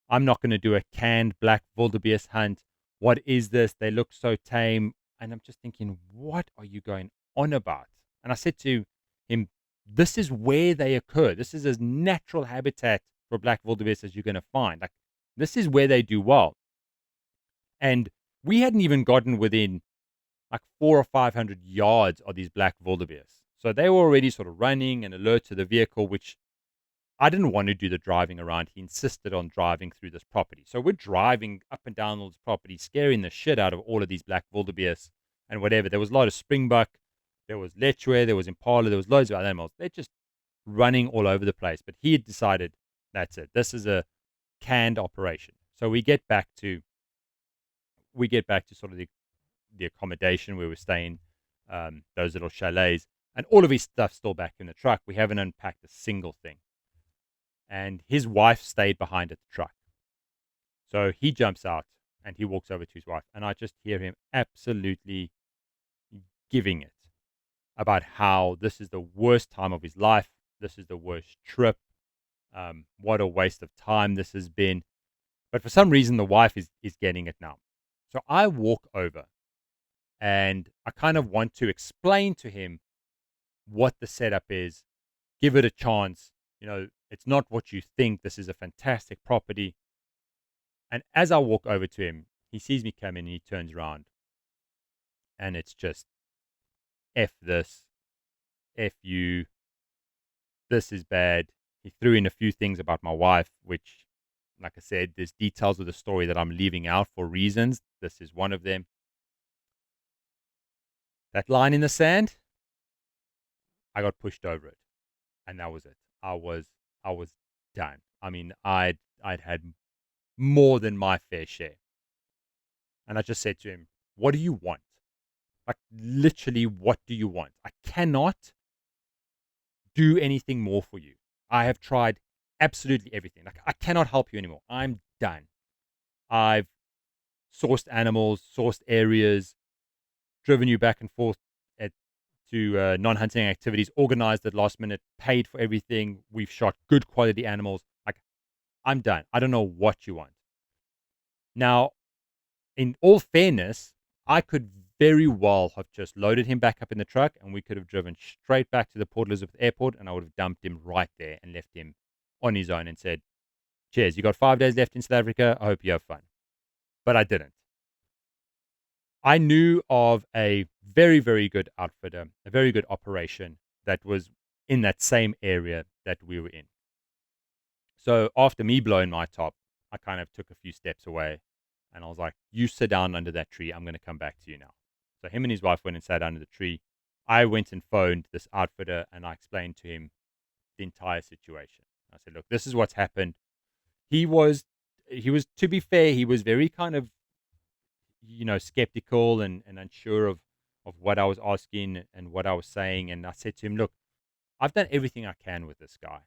Speaker 2: I'm not going to do a canned black wildebeest hunt. What is this? They look so tame. And I'm just thinking, what are you going on about? And I said to him, this is where they occur. This is as natural habitat for black wildebeest as you're going to find. Like, this is where they do well. And we hadn't even gotten within like 400 or 500 yards of these black wildebeest. So they were already sort of running and alert to the vehicle, which I didn't want to do the driving around. He insisted on driving through this property. So we're driving up and down all this property, scaring the shit out of all of these black wildebeest and whatever. There was a lot of springbuck. There was lechwe. There was impala. There was loads of other animals. They're just running all over the place. But he had decided, that's it. This is a canned operation. So we get back to sort of the accommodation where we're staying, those little chalets, and all of his stuff's still back in the truck. We haven't unpacked a single thing. And his wife stayed behind at the truck. So he jumps out and he walks over to his wife, and I just hear him absolutely giving it about how this is the worst time of his life. This is the worst trip. What a waste of time this has been. But for some reason, the wife is getting it now. So I walk over and I kind of want to explain to him what the setup is, give it a chance. You know, it's not what you think. This is a fantastic property. And as I walk over to him, he sees me come in and he turns around. And it's just, F this, F you, this is bad. He threw in a few things about my wife, which, like I said, there's details of the story that I'm leaving out for reasons. This is one of them. That line in the sand, I got pushed over it. And that was it. I was done. I mean, I'd had more than my fair share. And I just said to him, what do you want? Like, literally, what do you want? I cannot do anything more for you. I have tried absolutely everything. Like, I cannot help you anymore. I'm done. I've sourced animals, sourced areas, driven you back and forth to non-hunting activities, organized at last minute, paid for everything. We've shot good quality animals. Like, I'm done. I don't know what you want. Now, in all fairness, I could very well have just loaded him back up in the truck and we could have driven straight back to the Port Elizabeth airport, and I would have dumped him right there and left him on his own and said, cheers, you got 5 days left in South Africa. I hope you have fun. But I didn't. I knew of a very, very good outfitter, a very good operation that was in that same area that we were in. So after me blowing my top, I kind of took a few steps away and I was like, you sit down under that tree. I'm going to come back to you now. So him and his wife went and sat under the tree. I went and phoned this outfitter and I explained to him the entire situation. I said, look, this is what's happened. He was, to be fair, he was very kind of, skeptical and unsure of what I was asking and what I was saying. And I said to him, look, I've done everything I can with this guy.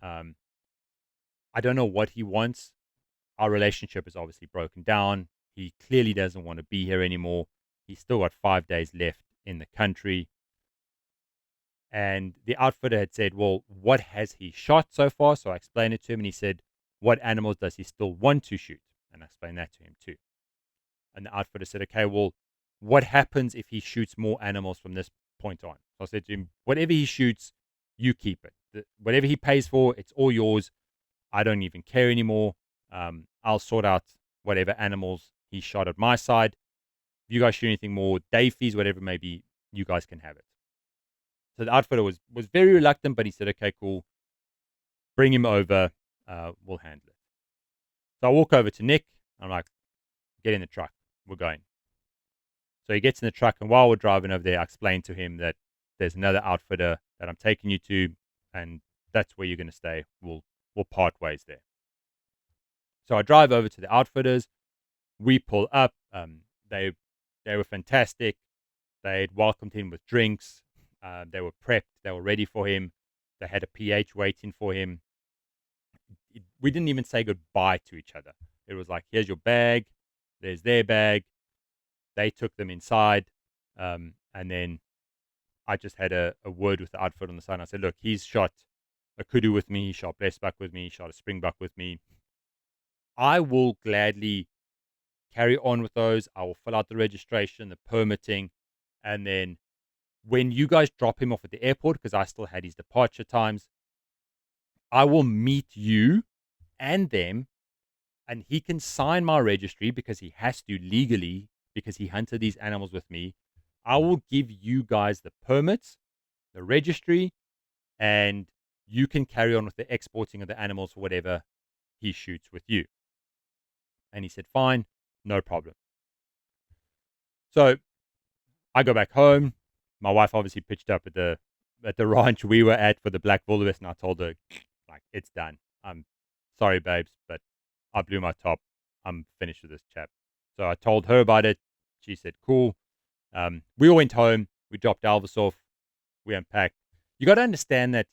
Speaker 2: I don't know what he wants. Our relationship is obviously broken down. He clearly doesn't want to be here anymore. He's still got 5 days left in the country. And the outfitter had said, well, what has he shot so far? So I explained it to him and he said, what animals does he still want to shoot? And I explained that to him too. And the outfitter said, okay, well, what happens if he shoots more animals from this point on? So I said to him, whatever he shoots, you keep it. Whatever he pays for, it's all yours. I don't even care anymore. I'll sort out whatever animals he shot at my side. If you guys shoot anything more, day fees, whatever it may be, you guys can have it. So the outfitter was very reluctant, but he said, okay, cool. Bring him over. We'll handle it. So I walk over to Nick. I'm like, get in the truck. We're going. So he gets in the truck, and while we're driving over there, I explain to him that there's another outfitter that I'm taking you to, and that's where you're going to stay. We'll part ways there. So I drive over to the outfitters. We pull up. They were fantastic. They'd welcomed him with drinks. They were prepped. They were ready for him. They had a PH waiting for him. We didn't even say goodbye to each other. It was like, here's your bag. There's their bag. They took them inside. And then I just had a word with the outfit on the side. I said, look, he's shot a kudu with me. He shot blessbuck with me. He shot a springbuck with me. I will gladly carry on with those. I will fill out the registration, the permitting. And then when you guys drop him off at the airport, because I still had his departure times, I will meet you and them, and he can sign my registry because he has to legally, because he hunted these animals with me. I will give you guys the permits, the registry, and you can carry on with the exporting of the animals for whatever he shoots with you. And he said, fine, no problem. So I go back home. My wife obviously pitched up at the ranch we were at for the black wildebeest, and I told her, like, it's done. I'm sorry, babes, but I blew my top. I'm finished with this chap. So I told her about it. She said, cool. We all went home. We dropped Elvis off. We unpacked. You got to understand that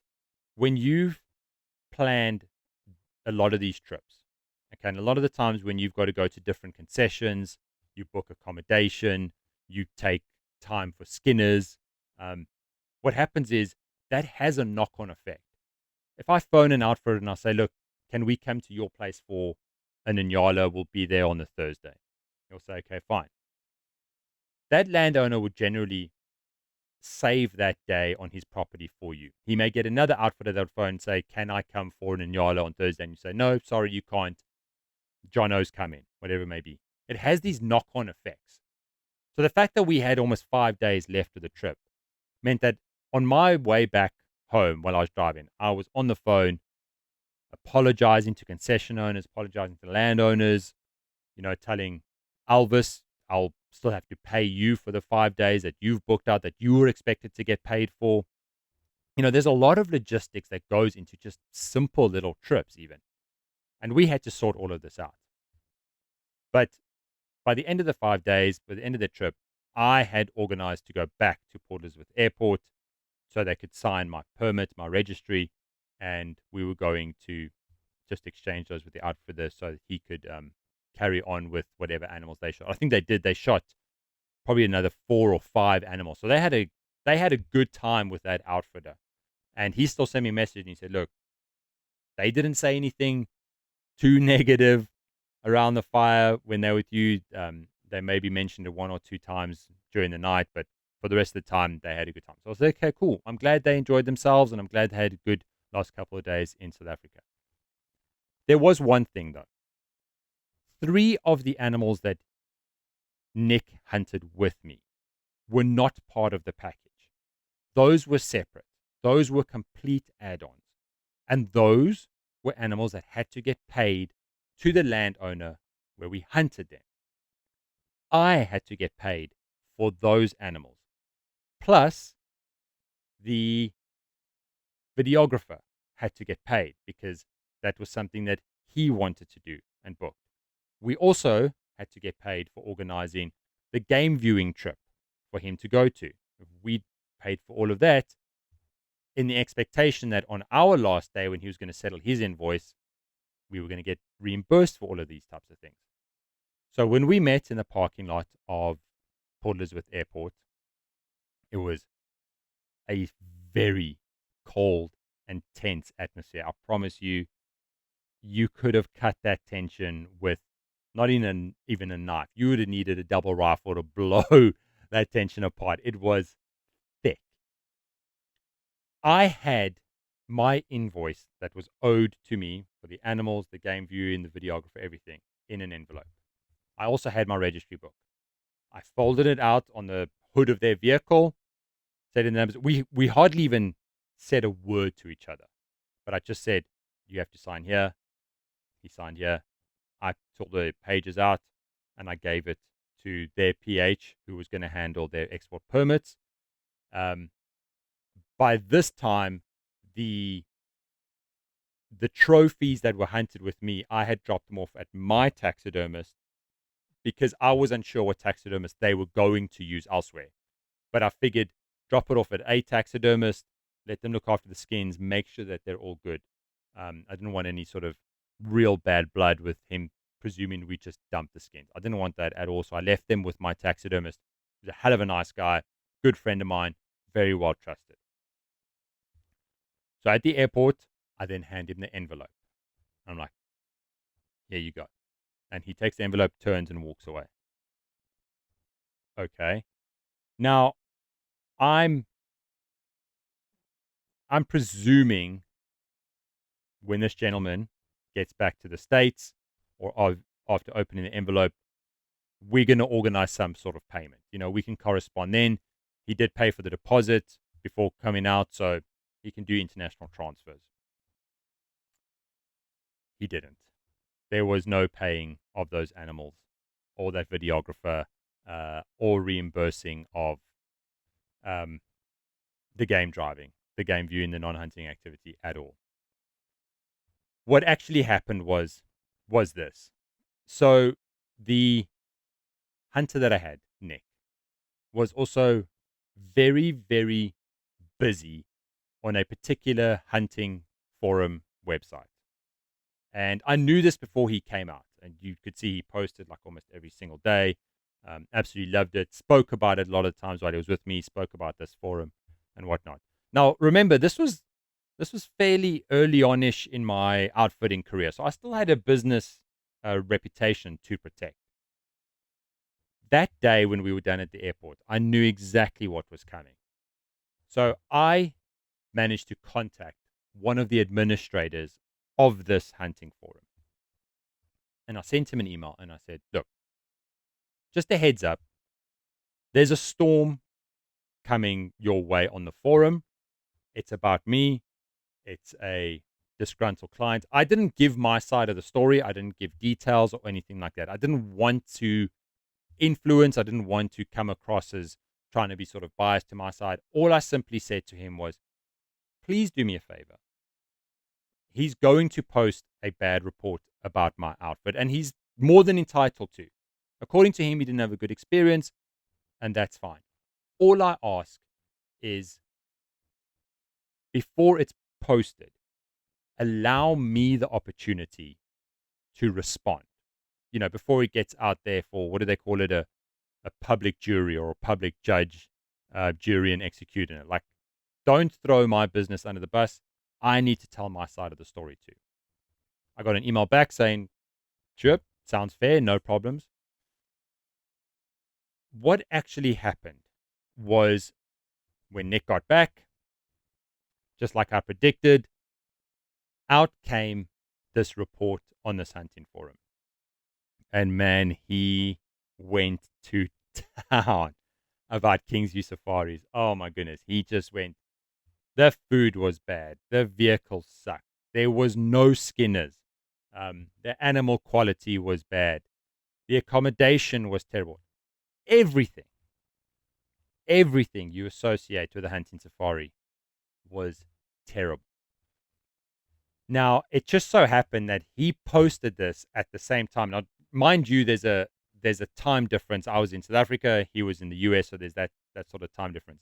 Speaker 2: when you've planned a lot of these trips, okay, and a lot of the times when you've got to go to different concessions, you book accommodation, you take time for skinners, what happens is that has a knock-on effect. If I phone an outfitter and I say, look, can we come to your place for an Inyala? We'll be there on the Thursday. He'll say, okay, fine. That landowner would generally save that day on his property for you. He may get another outfitter that would phone and say, can I come for an Inyala on Thursday? And you say, no, sorry, you can't. Jono's come in, whatever it may be. It has these knock-on effects. So the fact that we had almost 5 days left of the trip meant that on my way back home while I was driving, I was on the phone apologizing to concession owners, apologizing to landowners, telling Elvis, I'll still have to pay you for the 5 days that you've booked out, that you were expected to get paid for. There's a lot of logistics that goes into just simple little trips even. And we had to sort all of this out. But by the end of the 5 days, by the end of the trip, I had organized to go back to Port Elizabeth Airport so they could sign my permit, my registry, and we were going to just exchange those with the outfitter so that he could carry on with whatever animals they shot. I think they did. They shot probably another 4 or 5 animals. So they had a good time with that outfitter. And he still sent me a message and he said, look, they didn't say anything too negative around the fire when they were with you. They maybe mentioned it 1 or 2 times during the night, but for the rest of the time, they had a good time. So I was like, okay, cool. I'm glad they enjoyed themselves, and I'm glad they had a good last couple of days in South Africa. There was one thing, though. 3 of the animals that Nick hunted with me were not part of the package. Those were separate. Those were complete add-ons. And those were animals that had to get paid to the landowner where we hunted them. I had to get paid for those animals. Plus, the videographer had to get paid because that was something that he wanted to do and booked. We also had to get paid for organizing the game viewing trip for him to go to. We paid for all of that in the expectation that on our last day when he was going to settle his invoice, we were going to get reimbursed for all of these types of things. So when we met in the parking lot of Port Elizabeth Airport, it was a very cold and tense atmosphere. I promise you, you could have cut that tension with not even a knife. You would have needed a double rifle to blow that tension apart. It was thick. I had my invoice that was owed to me for the animals, the game viewing, the videographer, everything in an envelope. I also had my registry book. I folded it out on the hood of their vehicle, said in the numbers. We hardly even said a word to each other, but I just said, you have to sign here. He signed here. I took the pages out and I gave it to their PH who was going to handle their export permits. By this time, the trophies that were hunted with me, I had dropped them off at my taxidermist because I was unsure what taxidermist they were going to use elsewhere. But I figured drop it off at a taxidermist, let them look after the skins, make sure that they're all good. I didn't want any sort of real bad blood with him presuming we just dumped the skins. I didn't want that at all. So I left them with my taxidermist. He's a hell of a nice guy, good friend of mine, very well trusted. So at the airport, I then hand him the envelope. I'm like, here you go. And he takes the envelope, turns, and walks away. Okay. Now, I'm presuming when this gentleman gets back to the States or after opening the envelope, we're going to organize some sort of payment. We can correspond then. He did pay for the deposit before coming out, so he can do international transfers. He didn't. There was no paying of those animals or that videographer or reimbursing of the game driving, the game viewing, the non-hunting activity at all. What actually happened was this. So the hunter that I had, Nick, was also very, very busy on a particular hunting forum website. And I knew this before he came out. And you could see he posted like almost every single day. Absolutely loved it. Spoke about it a lot of times while he was with me. Spoke about this forum and whatnot. Now, remember, this was fairly early on-ish in my outfitting career. So I still had a business reputation to protect. That day when we were down at the airport, I knew exactly what was coming. So I managed to contact one of the administrators of this hunting forum. And I sent him an email and I said, look, just a heads up, there's a storm coming your way on the forum. It's about me. It's a disgruntled client. I didn't give my side of the story. I didn't give details or anything like that. I didn't want to influence. I didn't want to come across as trying to be sort of biased to my side. All I simply said to him was, please do me a favor. He's going to post a bad report about my outfit, and he's more than entitled to. According to him, he didn't have a good experience, and that's fine. All I ask is, before it's posted, allow me the opportunity to respond. Before it gets out there for, what do they call it, a public jury or a public judge, jury and executioner. Like, don't throw my business under the bus. I need to tell my side of the story too. I got an email back saying, sure, sounds fair, no problems. What actually happened was when Nick got back, just like I predicted, out came this report on this hunting forum. And man, he went to town about Kingsview safaris. Oh my goodness. He just went. The food was bad. The vehicles sucked. There was no skinners. The animal quality was bad. The accommodation was terrible. Everything, everything you associate with a hunting safari was terrible. Now, it just so happened that he posted this at the same time. Now, mind you, there's a time difference. I was in South Africa, he was in the US, so there's that sort of time difference.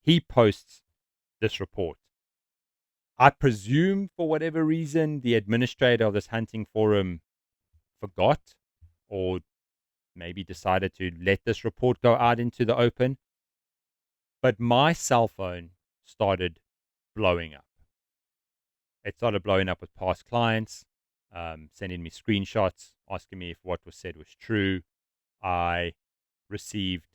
Speaker 2: He posts this report. I presume for whatever reason, the administrator of this hunting forum forgot or maybe decided to let this report go out into the open. But my cell phone started blowing up. It started blowing up with past clients, sending me screenshots, asking me if what was said was true. I received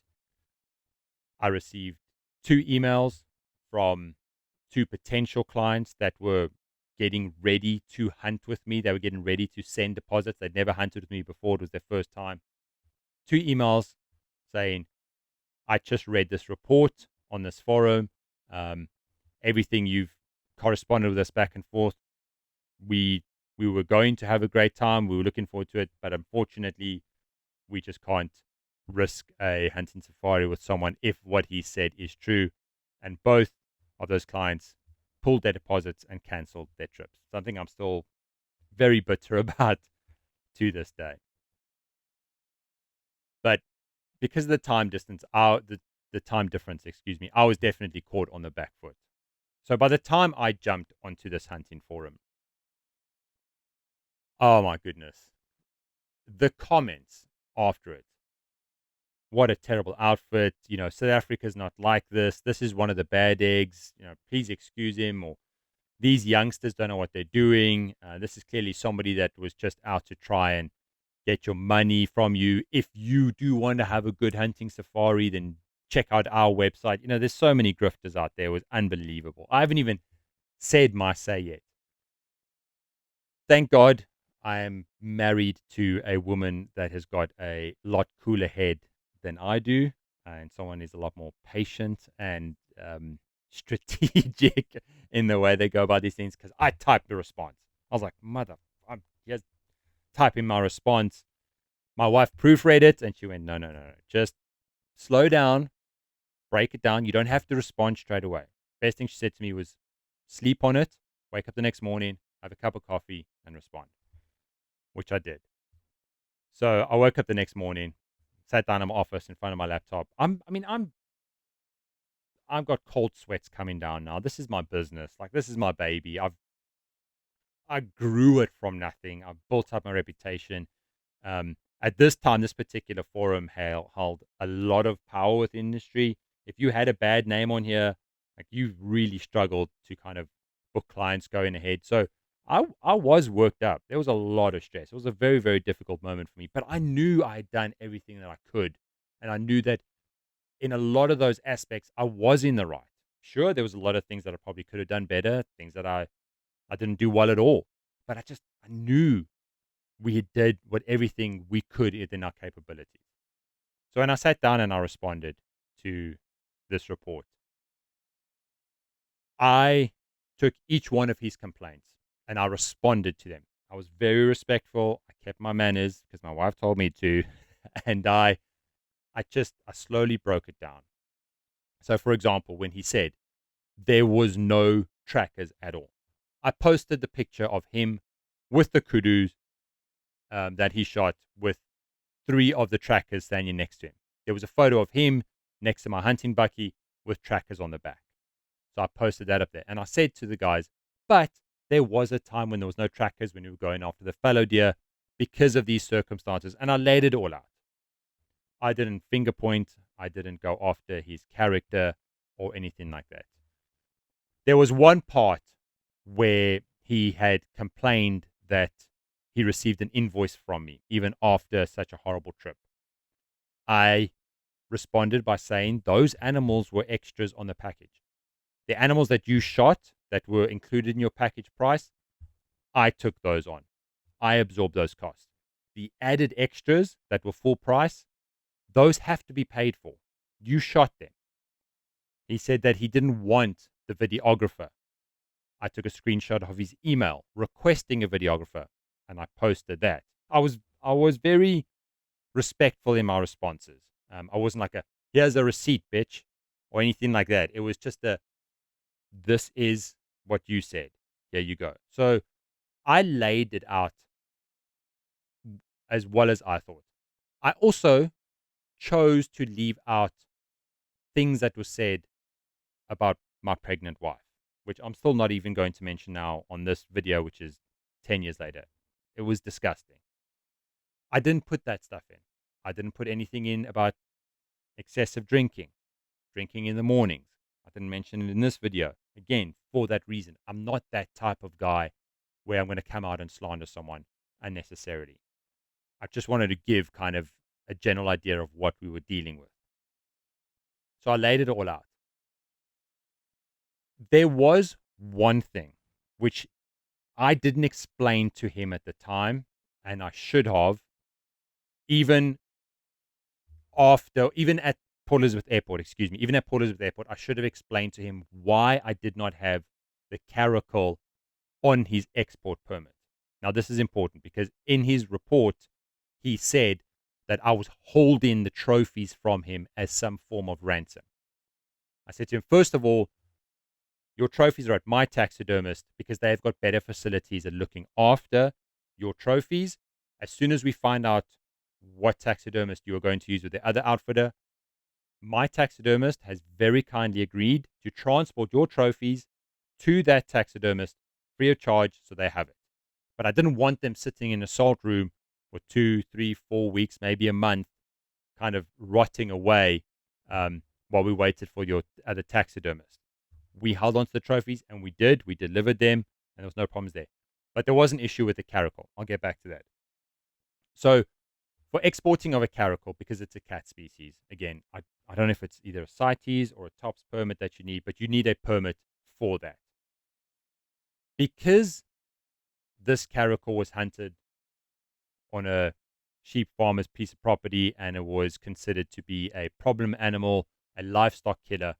Speaker 2: two emails from two potential clients that were getting ready to hunt with me. They were getting ready to send deposits. They'd never hunted with me before. It was their first time. Two emails saying, I just read this report on this forum. Everything you've corresponded with us back and forth. We were going to have a great time. We were looking forward to it. But unfortunately, we just can't risk a hunting safari with someone if what he said is true. And both of those clients pulled their deposits and canceled their trips. Something I'm still very bitter about to this day. But because of the time difference, I was definitely caught on the back foot. So by the time I jumped onto this hunting forum, oh my goodness, the comments after it. What a terrible outfit. South Africa's not like this. This is one of the bad eggs. Please excuse him. Or these youngsters don't know what they're doing. This is clearly somebody that was just out to try and get your money from you. If you do want to have a good hunting safari, then check out our website. There's so many grifters out there. It was unbelievable. I haven't even said my say yet. Thank God I am married to a woman that has got a lot cooler head than I do, and someone is a lot more patient and strategic in the way they go about these things. Because I typed the response. I was like, I'm just typing my response. My wife proofread it, and she went, no, just slow down, break it down. You don't have to respond straight away. Best thing she said to me was, sleep on it, wake up the next morning, have a cup of coffee, and respond, which I did. So I woke up the next morning, sat down in my office in front of my laptop. I've got cold sweats coming down now. This is my business. Like, this is my baby. I grew it from nothing. I've built up my reputation. At this time, this particular forum held a lot of power with the industry. If you had a bad name on here, like, you really struggled to kind of book clients going ahead. So I was worked up. There was a lot of stress. It was a very, very difficult moment for me. But I knew I had done everything that I could. And I knew that in a lot of those aspects, I was in the right. Sure, there was a lot of things that I probably could have done better, things that I didn't do well at all. But I knew we did everything we could within our capabilities. So when I sat down and I responded to this report, I took each one of his complaints and I responded to them. I was very respectful. I kept my manners because my wife told me to. And I slowly broke it down. So, for example, when he said there was no trackers at all, I posted the picture of him with the kudus that he shot with 3 of the trackers standing next to him. There was a photo of him next to my hunting bucky with trackers on the back. So I posted that up there. And I said to the guys, but there was a time when there was no trackers, when we were going after the fallow deer because of these circumstances. And I laid it all out. I didn't finger point. I didn't go after his character or anything like that. There was one part where he had complained that he received an invoice from me, even after such a horrible trip. I responded by saying those animals were extras on the package. The animals that you shot that were included in your package price, I took those on. I absorbed those costs. The added extras that were full price, Those have to be paid for. You shot them. He said that he didn't want the videographer. I took a screenshot of his email requesting a videographer, and I posted that. I was very respectful in my responses. I wasn't like here's a receipt, bitch, or anything like that. It was just this is what you said. Here you go. So I laid it out as well as I thought. I also chose to leave out things that were said about my pregnant wife, which I'm still not even going to mention now on this video, which is 10 years later. It was disgusting. I didn't put that stuff in. I didn't put anything in about excessive drinking in the mornings. I didn't mention it in this video. Again, for that reason, I'm not that type of guy where I'm going to come out and slander someone unnecessarily. I just wanted to give kind of a general idea of what we were dealing with. So I laid it all out. There was one thing which I didn't explain to him at the time, and I should have, even at Port Elizabeth Airport, I should have explained to him why I did not have the caracal on his export permit. Now, this is important because in his report, he said that I was holding the trophies from him as some form of ransom. I said to him, first of all, your trophies are at my taxidermist because they've got better facilities at looking after your trophies. As soon as we find out what taxidermist you are going to use with the other outfitter, my taxidermist has very kindly agreed to transport your trophies to that taxidermist free of charge so they have it. But I didn't want them sitting in a salt room for 2, 3, 4 weeks, maybe a month, kind of rotting away while we waited for your other taxidermist. We held on to the trophies, and we delivered them, and there was no problems there. But there was an issue with the caracal. I'll get back to that. So for exporting of a caracal, because it's a cat species, again, I don't know if it's either a CITES or a TOPS permit that you need, but you need a permit for that. Because this caracal was hunted on a sheep farmer's piece of property and it was considered to be a problem animal, a livestock killer,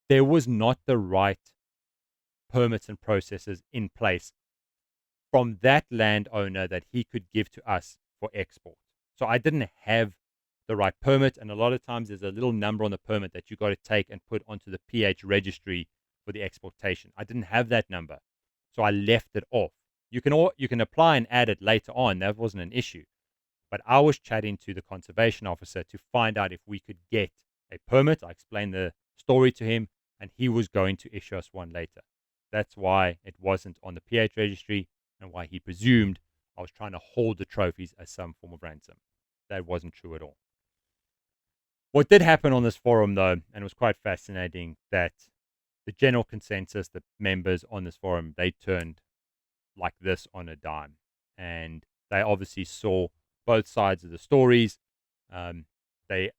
Speaker 2: there was not the right permits and processes in place from that landowner that he could give to us for export. So I didn't have the right permit, and a lot of times there's a little number on the permit that you got to take and put onto the PH registry for the exportation. I didn't have that number, so I left it off. You can apply and add it later on. That wasn't an issue. But I was chatting to the conservation officer to find out if we could get a permit. I explained the story to him, and he was going to issue us one later. That's why it wasn't on the PH registry and why he presumed I was trying to hold the trophies as some form of ransom. That wasn't true at all. What did happen on this forum, though, and it was quite fascinating, that the general consensus, the members on this forum, they turned like this on a dime. And they obviously saw both sides of the stories. They,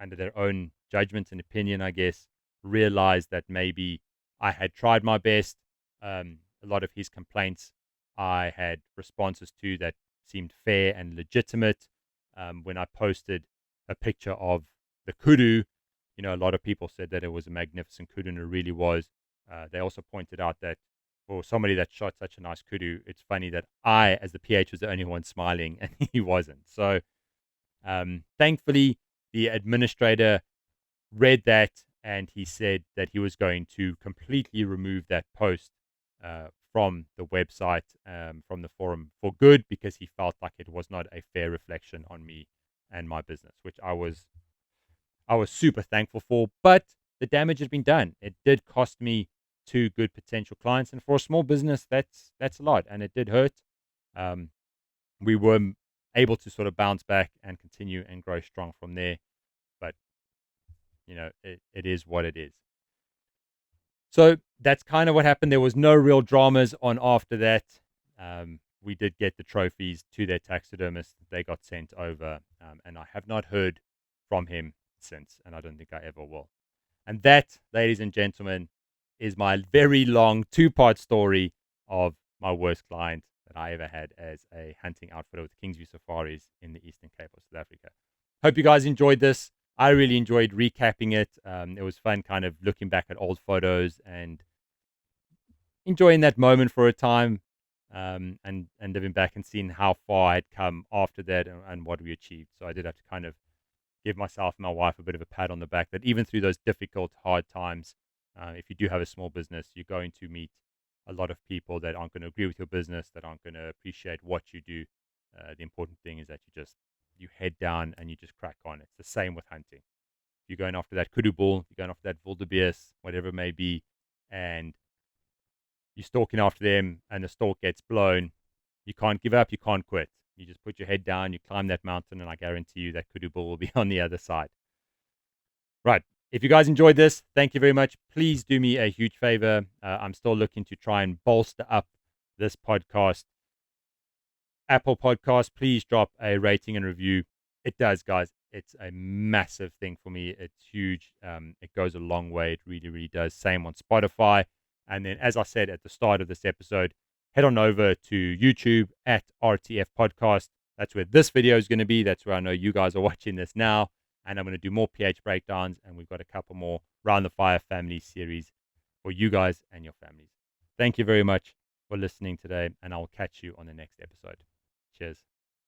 Speaker 2: under their own judgment and opinion, I guess, realized that maybe I had tried my best. A lot of his complaints I had responses to that seemed fair and legitimate. When I posted a picture of the kudu, a lot of people said that it was a magnificent kudu, and it really was. They also pointed out that for somebody that shot such a nice kudu, it's funny that I, as the PH, was the only one smiling and he wasn't. So thankfully, the administrator read that and he said that he was going to completely remove that post from the website, from the forum for good, because he felt like it was not a fair reflection on me and my business, which I was super thankful for. But the damage had been done. It did cost me 2 good potential clients, and for a small business, that's a lot, and it did hurt. We were able to sort of bounce back and continue and grow strong from there. But it is what it is. So that's kind of what happened. There was no real dramas on after that. We did get the trophies to their taxidermist. They got sent over, and I have not heard from him since, and I don't think I ever will. And that, ladies and gentlemen, is my very long 2-part story of my worst client that I ever had as a hunting outfitter with Kingsview Safaris in the Eastern Cape of South Africa. Hope you guys enjoyed this. I really enjoyed recapping it. It was fun kind of looking back at old photos and enjoying that moment for a time, and living back and seeing how far I had come after that, and what we achieved. So I did have to kind of give myself and my wife a bit of a pat on the back that even through those difficult, hard times, if you do have a small business, you're going to meet a lot of people that aren't going to agree with your business, that aren't going to appreciate what you do. The important thing is that you head down and you just crack on. It's the same with hunting. If you're going after that kudu bull, you're going after that wildebeest, whatever it may be, and you're stalking after them and the stalk gets blown, you can't give up, you can't quit. You just put your head down, you climb that mountain, and I guarantee you that kudu bull will be on the other side. Right. If you guys enjoyed this, thank you very much. Please do me a huge favor. I'm still looking to try and bolster up this podcast. Apple Podcast, please drop a rating and review. It does, guys. It's a massive thing for me. It's huge. It goes a long way. It really, really does. Same on Spotify. And then, as I said at the start of this episode, head on over to YouTube at RTF Podcast. That's where this video is going to be. That's where I know you guys are watching this now. And I'm going to do more pH breakdowns. And we've got a couple more Round the Fire family series for you guys and your families. Thank you very much for listening today. And I will catch you on the next episode. Cheers.